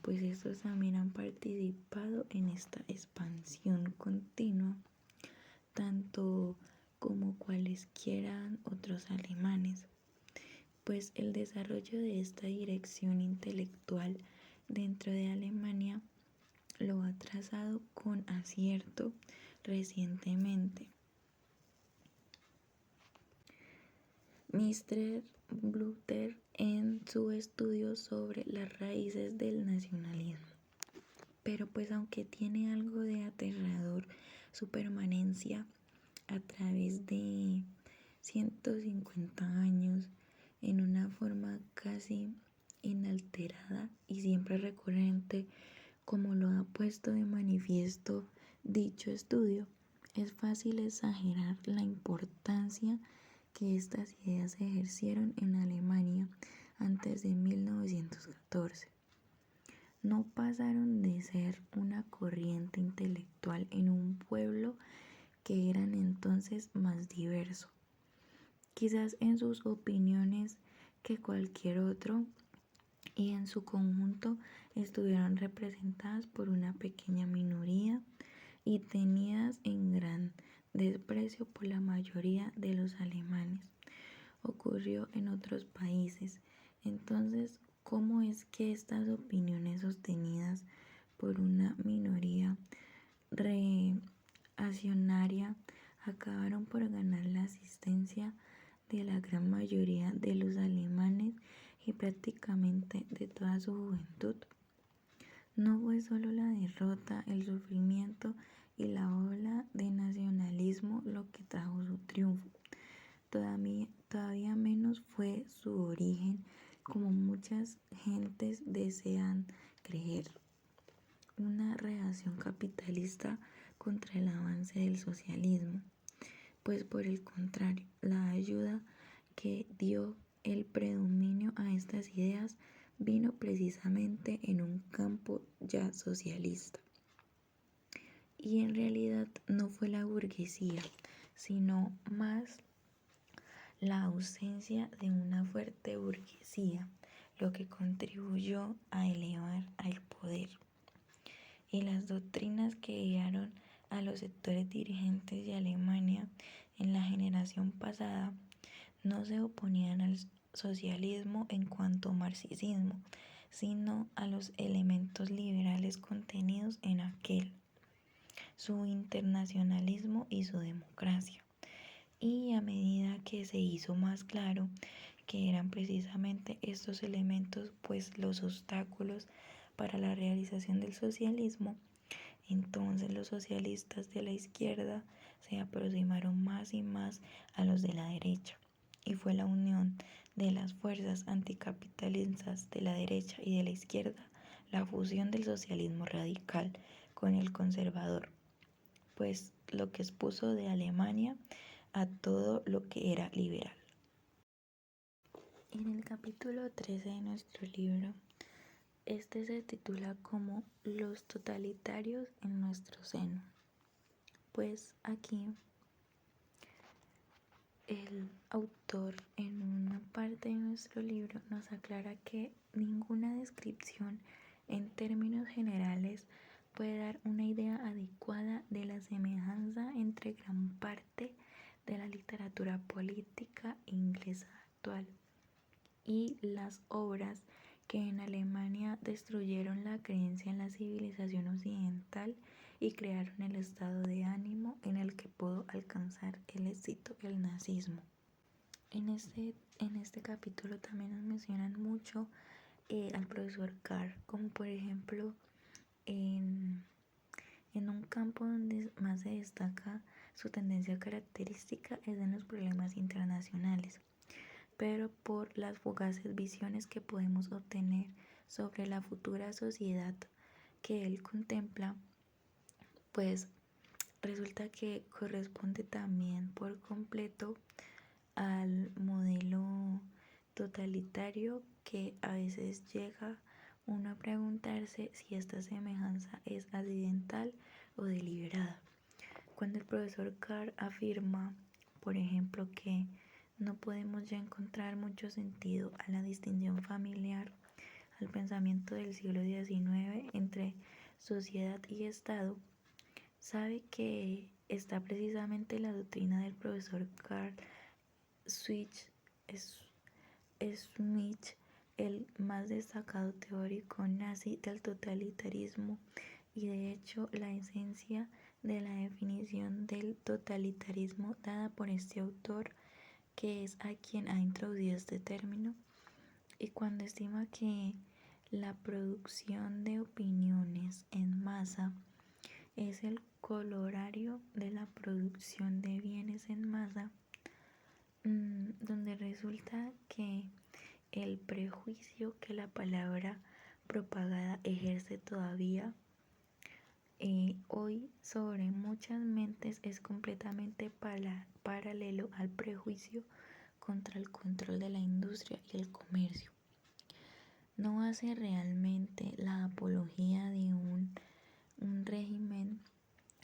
S1: pues estos también han participado en esta expansión continua, tanto como cualesquiera otros alemanes, pues el desarrollo de esta dirección intelectual dentro de Alemania lo ha trazado con acierto recientemente Mr. Butler en su estudio sobre las raíces del nacionalismo. Pero pues aunque tiene algo de aterrador su permanencia a través de 150 años en una forma casi inalterada y siempre recurrente, como lo ha puesto de manifiesto dicho estudio, es fácil exagerar la importancia que estas ideas ejercieron en Alemania antes de 1914. No pasaron de ser una corriente intelectual en un pueblo que eran entonces más diverso, quizás en sus opiniones que cualquier otro, y en su conjunto estuvieron representadas por una pequeña minoría y tenidas en gran desprecio por la mayoría de los alemanes. Ocurrió en otros países. Entonces, ¿cómo es que estas opiniones sostenidas por una minoría reaccionaria acabaron por ganar la asistencia de la gran mayoría de los alemanes y prácticamente de toda su juventud? No fue solo la derrota, el sufrimiento y la ola de nacionalismo lo que trajo su triunfo. Todavía menos fue su origen, como muchas gentes desean creer. una reacción capitalista contra el avance del socialismo, pues por el contrario, la ayuda que dio el predominio a estas ideas vino precisamente en un campo ya socialista. Y en realidad no fue la burguesía, sino más la ausencia de una fuerte burguesía, lo que contribuyó a elevar al poder. Y las doctrinas que guiaron a los sectores dirigentes de Alemania en la generación pasada no se oponían al socialismo en cuanto a marxismo, sino a los elementos liberales contenidos en aquel, su internacionalismo y su democracia. Y a medida que se hizo más claro que eran precisamente estos elementos pues los obstáculos para la realización del socialismo, entonces los socialistas de la izquierda se aproximaron más y más a los de la derecha, y fue la unión de las fuerzas anticapitalistas de la derecha y de la izquierda la fusión del socialismo radical con el conservador, pues lo que expuso de Alemania a todo lo que era liberal. En el capítulo 13 de nuestro libro, este se titula como Los totalitarios en nuestro seno. Pues aquí el autor en una parte de nuestro libro nos aclara que ninguna descripción en términos generales puede dar una idea adecuada de la semejanza entre gran parte de la literatura política inglesa actual y las obras que en Alemania destruyeron la creencia en la civilización occidental y crearon el estado de ánimo en el que pudo alcanzar el éxito el nazismo. En este capítulo también nos mencionan mucho al profesor Carr, como por ejemplo en un campo donde más se destaca su tendencia característica es en los problemas internacionales, pero por las fugaces visiones que podemos obtener sobre la futura sociedad que él contempla, pues resulta que corresponde también por completo al modelo totalitario que a veces llega uno a preguntarse si esta semejanza es accidental o deliberada. Cuando el profesor Carr afirma, por ejemplo, que no podemos ya encontrar mucho sentido a la distinción familiar, al pensamiento del siglo XIX entre sociedad y Estado, sabe que está precisamente la doctrina del profesor Carl Schmitt, el más destacado teórico nazi del totalitarismo, y de hecho la esencia de la definición del totalitarismo dada por este autor, que es a quien ha introducido este término, y cuando estima que la producción de opiniones en masa es el corolario de la producción de bienes en masa, donde resulta que el prejuicio que la palabra propagada ejerce todavía hoy sobre muchas mentes es completamente paralelo al prejuicio contra el control de la industria y el comercio. No hace realmente la apología de un régimen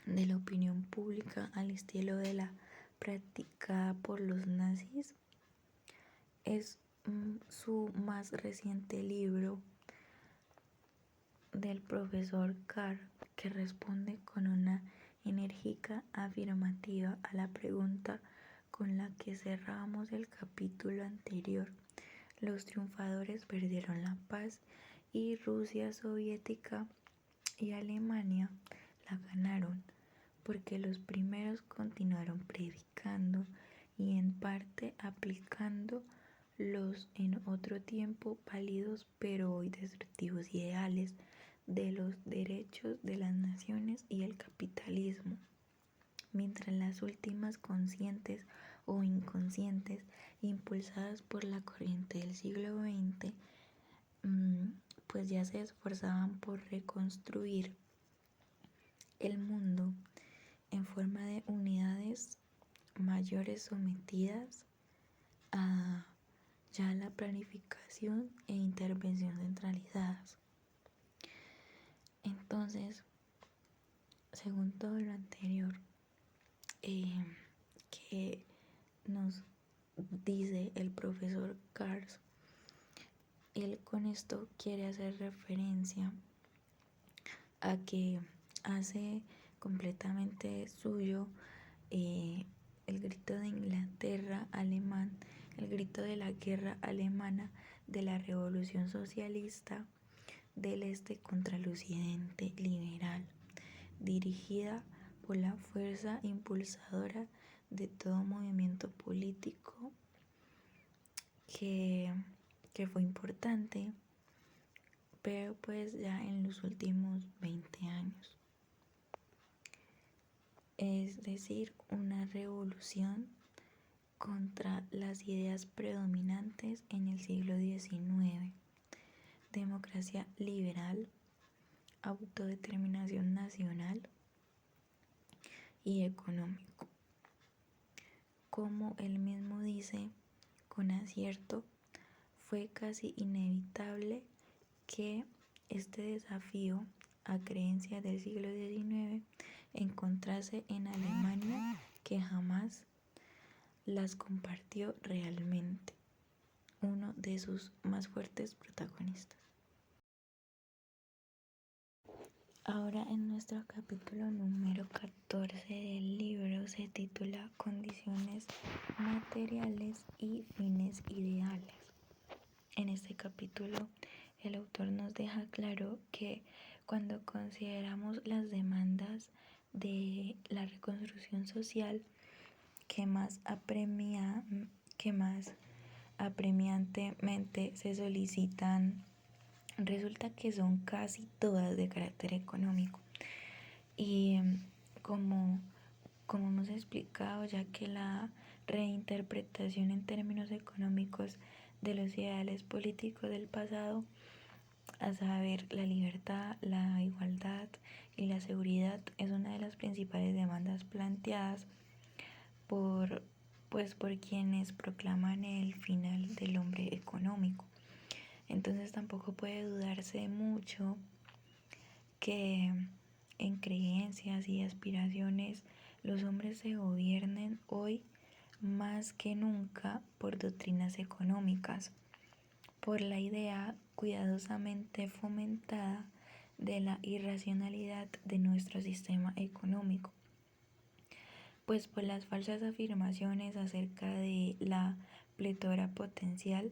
S1: de la opinión pública al estilo de la practicada por los nazis. Es su más reciente libro del profesor Carr, que responde con una enérgica afirmativa a la pregunta con la que cerramos el capítulo anterior. Los triunfadores perdieron la paz y Rusia soviética y Alemania la ganaron, porque los primeros continuaron predicando y en parte aplicando los en otro tiempo válidos pero hoy destructivos ideales de los derechos de las naciones y el capitalismo, mientras las últimas, conscientes o inconscientes, impulsadas por la corriente del siglo XX, pues ya se esforzaban por reconstruir el mundo en forma de unidades mayores sometidas a ya la planificación e intervención centralizadas. Entonces, según todo lo anterior que nos dice el profesor Kars, él con esto quiere hacer referencia a que hace completamente suyo el grito de Inglaterra alemán, el grito de la guerra alemana, de la revolución socialista del este contra el occidente liberal, dirigida por la fuerza impulsadora de todo movimiento político que fue importante, pero pues ya en los últimos 20 años. Es decir, una revolución contra las ideas predominantes en el siglo XIX. Democracia liberal, autodeterminación nacional y económico. Como él mismo dice, con acierto, fue casi inevitable que este desafío a creencias del siglo XIX encontrase en Alemania que jamás las compartió realmente, uno de sus más fuertes protagonistas. Ahora en nuestro capítulo número 14 del libro se titula Condiciones materiales y fines ideales. En este capítulo el autor nos deja claro que cuando consideramos las demandas de la reconstrucción social que más apremiantemente se solicitan, resulta que son casi todas de carácter económico. Y como hemos explicado, ya que la reinterpretación en términos económicos de los ideales políticos del pasado, a saber, la libertad, la igualdad y la seguridad, es una de las principales demandas planteadas por quienes proclaman el final del hombre económico. Entonces tampoco puede dudarse mucho que en creencias y aspiraciones los hombres se gobiernen hoy más que nunca por doctrinas económicas, por la idea cuidadosamente fomentada de la irracionalidad de nuestro sistema económico, pues por las falsas afirmaciones acerca de la pletora potencial,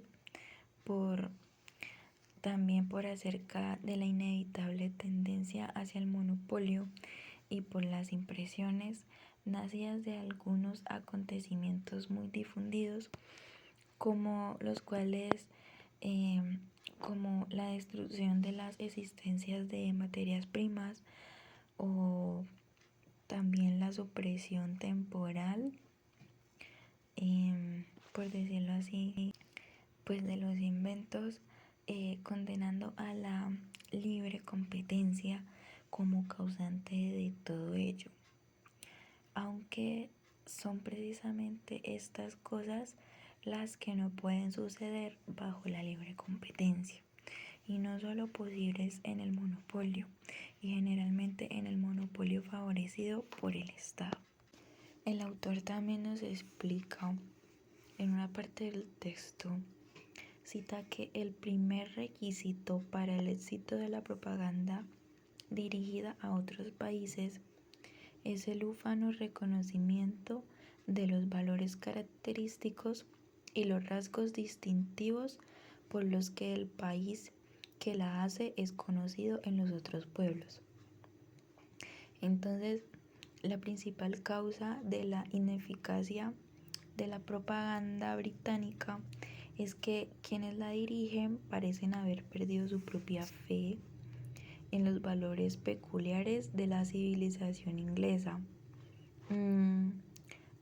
S1: también por acerca de la inevitable tendencia hacia el monopolio y por las impresiones nacidas de algunos acontecimientos muy difundidos, como los cuales como la destrucción de las existencias de materias primas, o también la supresión temporal, por decirlo así, pues de los inventos, condenando a la libre competencia como causante de todo ello. Aunque son precisamente estas cosas las que no pueden suceder bajo la libre competencia, y no solo posibles en el monopolio, y generalmente en el monopolio favorecido por el Estado. El autor también nos explica en una parte del texto, cita que el primer requisito para el éxito de la propaganda dirigida a otros países es el ufano reconocimiento de los valores característicos y los rasgos distintivos por los que el país que la hace es conocido en los otros pueblos. Entonces, la principal causa de la ineficacia de la propaganda británica es que quienes la dirigen parecen haber perdido su propia fe en los valores peculiares de la civilización inglesa,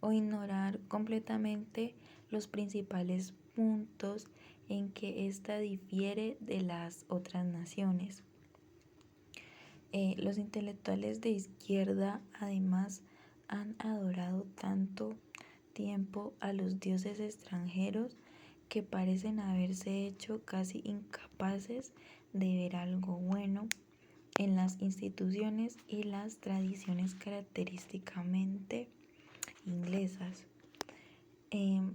S1: o ignorar completamente los principales puntos en que ésta difiere de las otras naciones. Los intelectuales de izquierda además han adorado tanto tiempo a los dioses extranjeros que parecen haberse hecho casi incapaces de ver algo bueno en las instituciones y las tradiciones característicamente inglesas.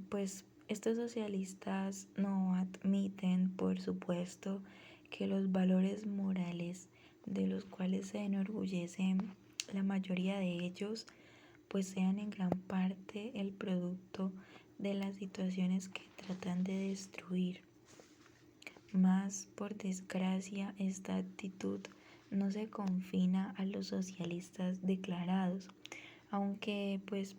S1: Pues estos socialistas no admiten, por supuesto, que los valores morales de los cuales se enorgullecen la mayoría de ellos, pues sean en gran parte el producto de las situaciones que tratan de destruir. Mas, por desgracia, esta actitud no se confina a los socialistas declarados, aunque pues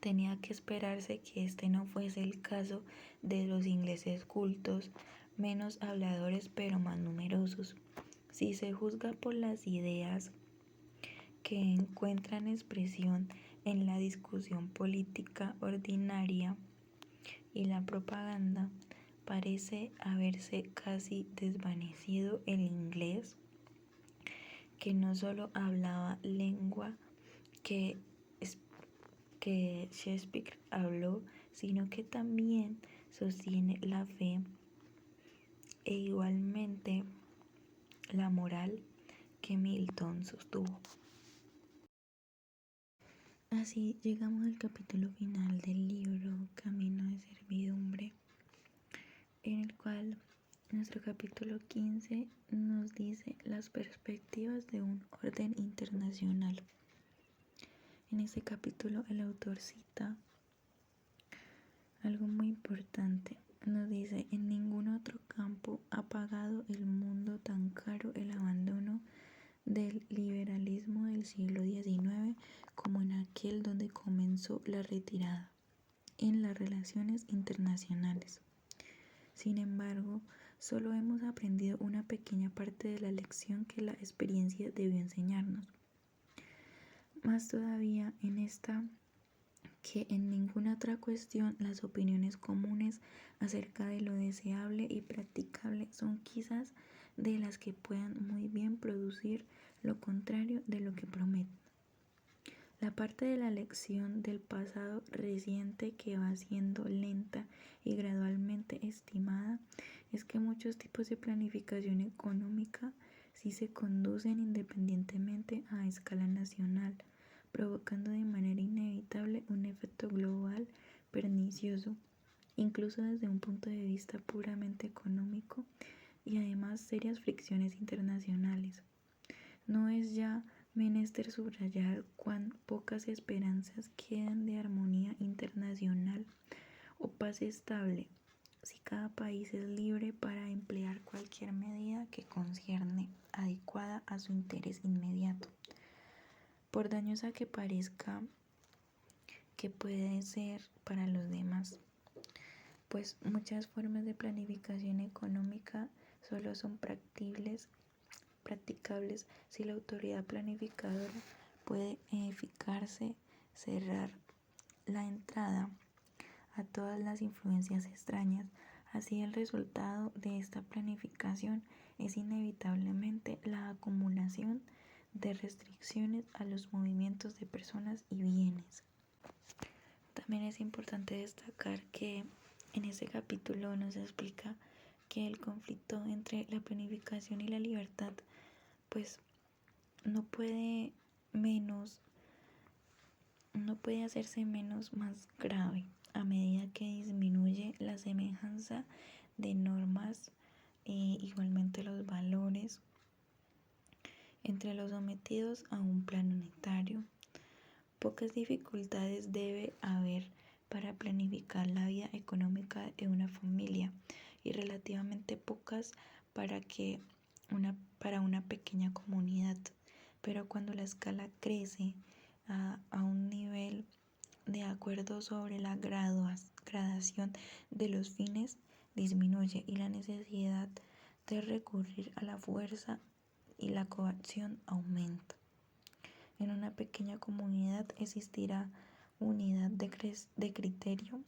S1: tenía que esperarse que este no fuese el caso de los ingleses cultos, menos habladores pero más numerosos. Si se juzga por las ideas que encuentran expresión en la discusión política ordinaria y la propaganda, parece haberse casi desvanecido el inglés, que no solo hablaba lengua que Shakespeare habló, sino que también sostiene la fe e igualmente la moral que Milton sostuvo. Así llegamos al capítulo final del libro Camino de Servidumbre, en el cual nuestro capítulo 15 nos dice las perspectivas de un orden internacional. En este capítulo el autor cita algo muy importante. Nos dice: en ningún otro campo ha pagado el mundo tan caro el abandono del liberalismo del siglo XIX como en aquel donde comenzó la retirada en las relaciones internacionales. Sin embargo, solo hemos aprendido una pequeña parte de la lección que la experiencia debió enseñarnos. Más todavía en esta que en ninguna otra cuestión las opiniones comunes acerca de lo deseable y practicable son quizás de las que puedan muy bien producir lo contrario de lo que prometen. La parte de la lección del pasado reciente que va siendo lenta y gradualmente estimada es que muchos tipos de planificación económica sí se conducen independientemente a escala nacional, provocando de manera inevitable un efecto global pernicioso, incluso desde un punto de vista puramente económico, y además serias fricciones internacionales. No es ya menester subrayar cuán pocas esperanzas quedan de armonía internacional o paz estable si cada país es libre para emplear cualquier medida que concierne adecuada a su interés inmediato, por dañosa que parezca que puede ser para los demás. Pues muchas formas de planificación económica solo son practicables si la autoridad planificadora puede eficarse cerrar la entrada a todas las influencias extrañas. Así el resultado de esta planificación es inevitablemente la acumulación de restricciones a los movimientos de personas y bienes. También es importante destacar que en este capítulo nos explica que el conflicto entre la planificación y la libertad pues no puede hacerse menos más grave a medida que disminuye la semejanza de normas e igualmente los valores entre los sometidos a un plan unitario. Pocas dificultades debe haber para planificar la vida económica de una familia y relativamente pocas para una pequeña comunidad, pero cuando la escala crece a un nivel de acuerdo sobre la gradación de los fines, disminuye y la necesidad de recurrir a la fuerza y la coacción aumenta. En una pequeña comunidad existirá unidad de criterio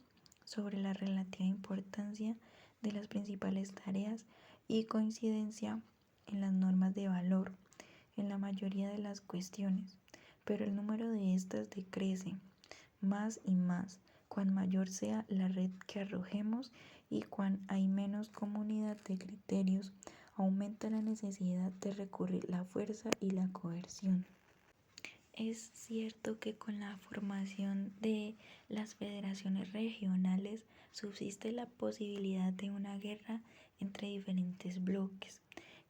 S1: sobre la relativa importancia de las principales tareas y coincidencia en las normas de valor, en la mayoría de las cuestiones, pero el número de estas decrece más y más, cuan mayor sea la red que arrojemos y cuan hay menos comunidad de criterios, aumenta la necesidad de recurrir la fuerza y la coerción. Es cierto que con la formación de las federaciones regionales subsiste la posibilidad de una guerra entre diferentes bloques,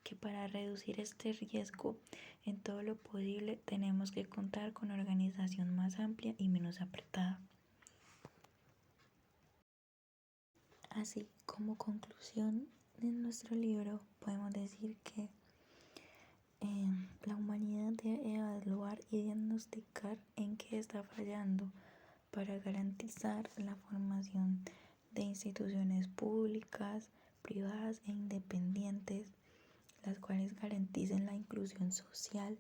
S1: que para reducir este riesgo en todo lo posible tenemos que contar con una organización más amplia y menos apretada. Así, como conclusión de nuestro libro, podemos decir que la humanidad debe evaluar y diagnosticar en qué está fallando para garantizar la formación de instituciones públicas, privadas e independientes, las cuales garanticen la inclusión social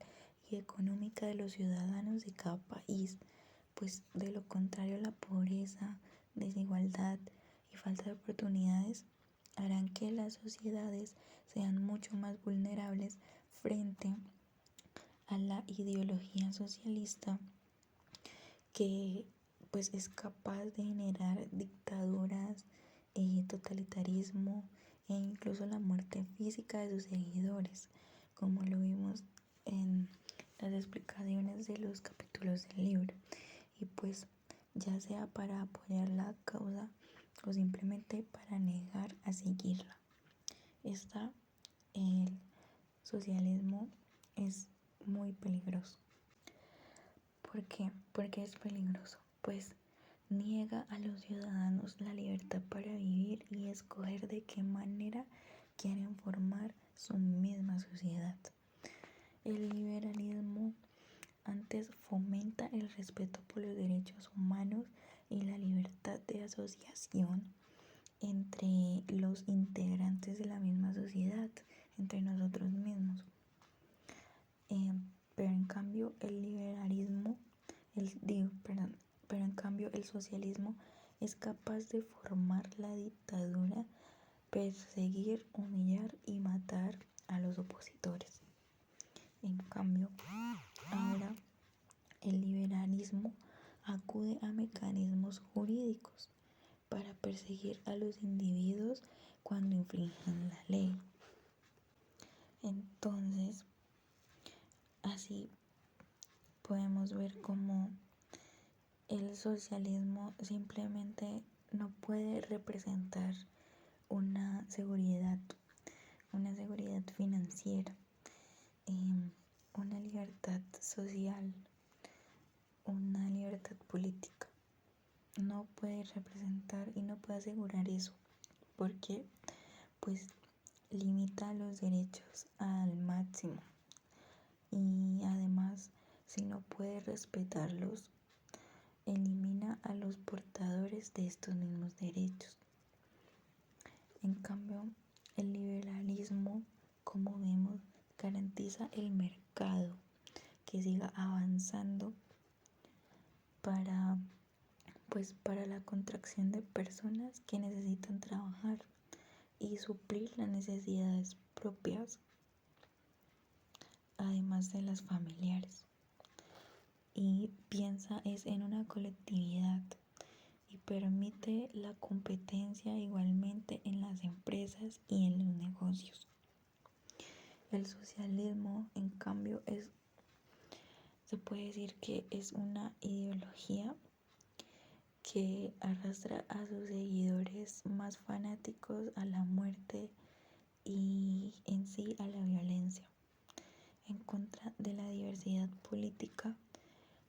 S1: y económica de los ciudadanos de cada país, pues de lo contrario la pobreza, desigualdad y falta de oportunidades harán que las sociedades sean mucho más vulnerables frente a la ideología socialista que pues es capaz de generar dictaduras, totalitarismo e incluso la muerte física de sus seguidores, como lo vimos en las explicaciones de los capítulos del libro. Y pues ya sea para apoyar la causa o simplemente para negar a seguirla. El socialismo es muy peligroso. ¿Por qué? Porque es peligroso, pues niega a los ciudadanos la libertad para vivir y escoger de qué manera quieren formar su misma sociedad. El liberalismo antes fomenta el respeto por los derechos humanos y la libertad de asociación entre los integrantes de la misma sociedad, entre nosotros mismos. Pero en cambio el socialismo es capaz de formar la dictadura, perseguir, humillar y matar a los opositores. En cambio, ahora el liberalismo acude a mecanismos jurídicos para perseguir a los individuos cuando infringen la ley. Entonces, así podemos ver cómo el socialismo simplemente no puede representar una seguridad financiera, una libertad social, una libertad política. No puede representar y no puede asegurar eso, porque pues limita los derechos al máximo y además, si no puede respetarlos, elimina a los portadores de estos mismos derechos. En cambio, el liberalismo, como vemos, garantiza el mercado que siga avanzando para la contracción de personas que necesitan trabajar y suplir las necesidades propias, además de las familiares. Y piensa es en una colectividad y permite la competencia igualmente en las empresas y en los negocios. El socialismo, en cambio, se puede decir que es una ideología que arrastra a sus seguidores más fanáticos a la muerte y en sí a la violencia, en contra de la diversidad política,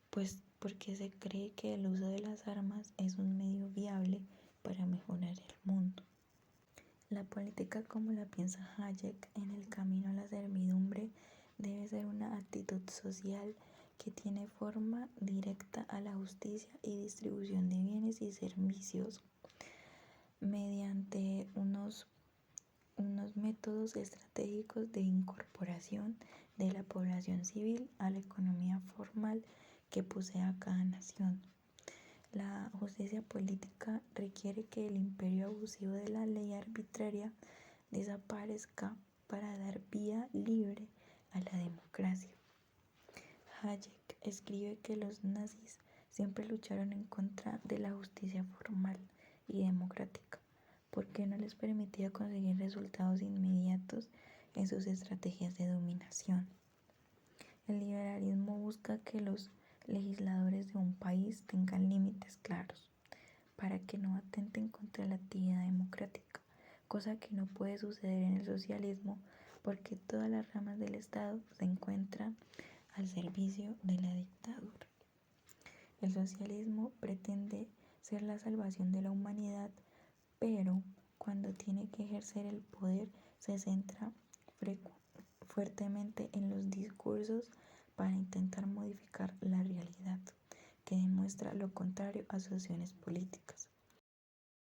S1: pues porque se cree que el uso de las armas es un medio viable para mejorar el mundo. La política, como la piensa Hayek en El camino a la servidumbre, debe ser una actitud social que tiene forma directa a la justicia y distribución de bienes y servicios mediante unos métodos estratégicos de incorporación de la población civil a la economía formal que posea cada nación. La justicia política requiere que el imperio abusivo de la ley arbitraria desaparezca para dar vía libre a la democracia. Hayek escribe que los nazis siempre lucharon en contra de la justicia formal y democrática, porque no les permitía conseguir resultados inmediatos en sus estrategias de dominación. El liberalismo busca que los legisladores de un país tengan límites claros para que no atenten contra la actividad democrática, cosa que no puede suceder en el socialismo porque todas las ramas del Estado se encuentran al servicio de la dictadura. El socialismo pretende ser la salvación de la humanidad, pero cuando tiene que ejercer el poder se centra fuertemente en los discursos para intentar modificar la realidad, que demuestra lo contrario a sus acciones políticas.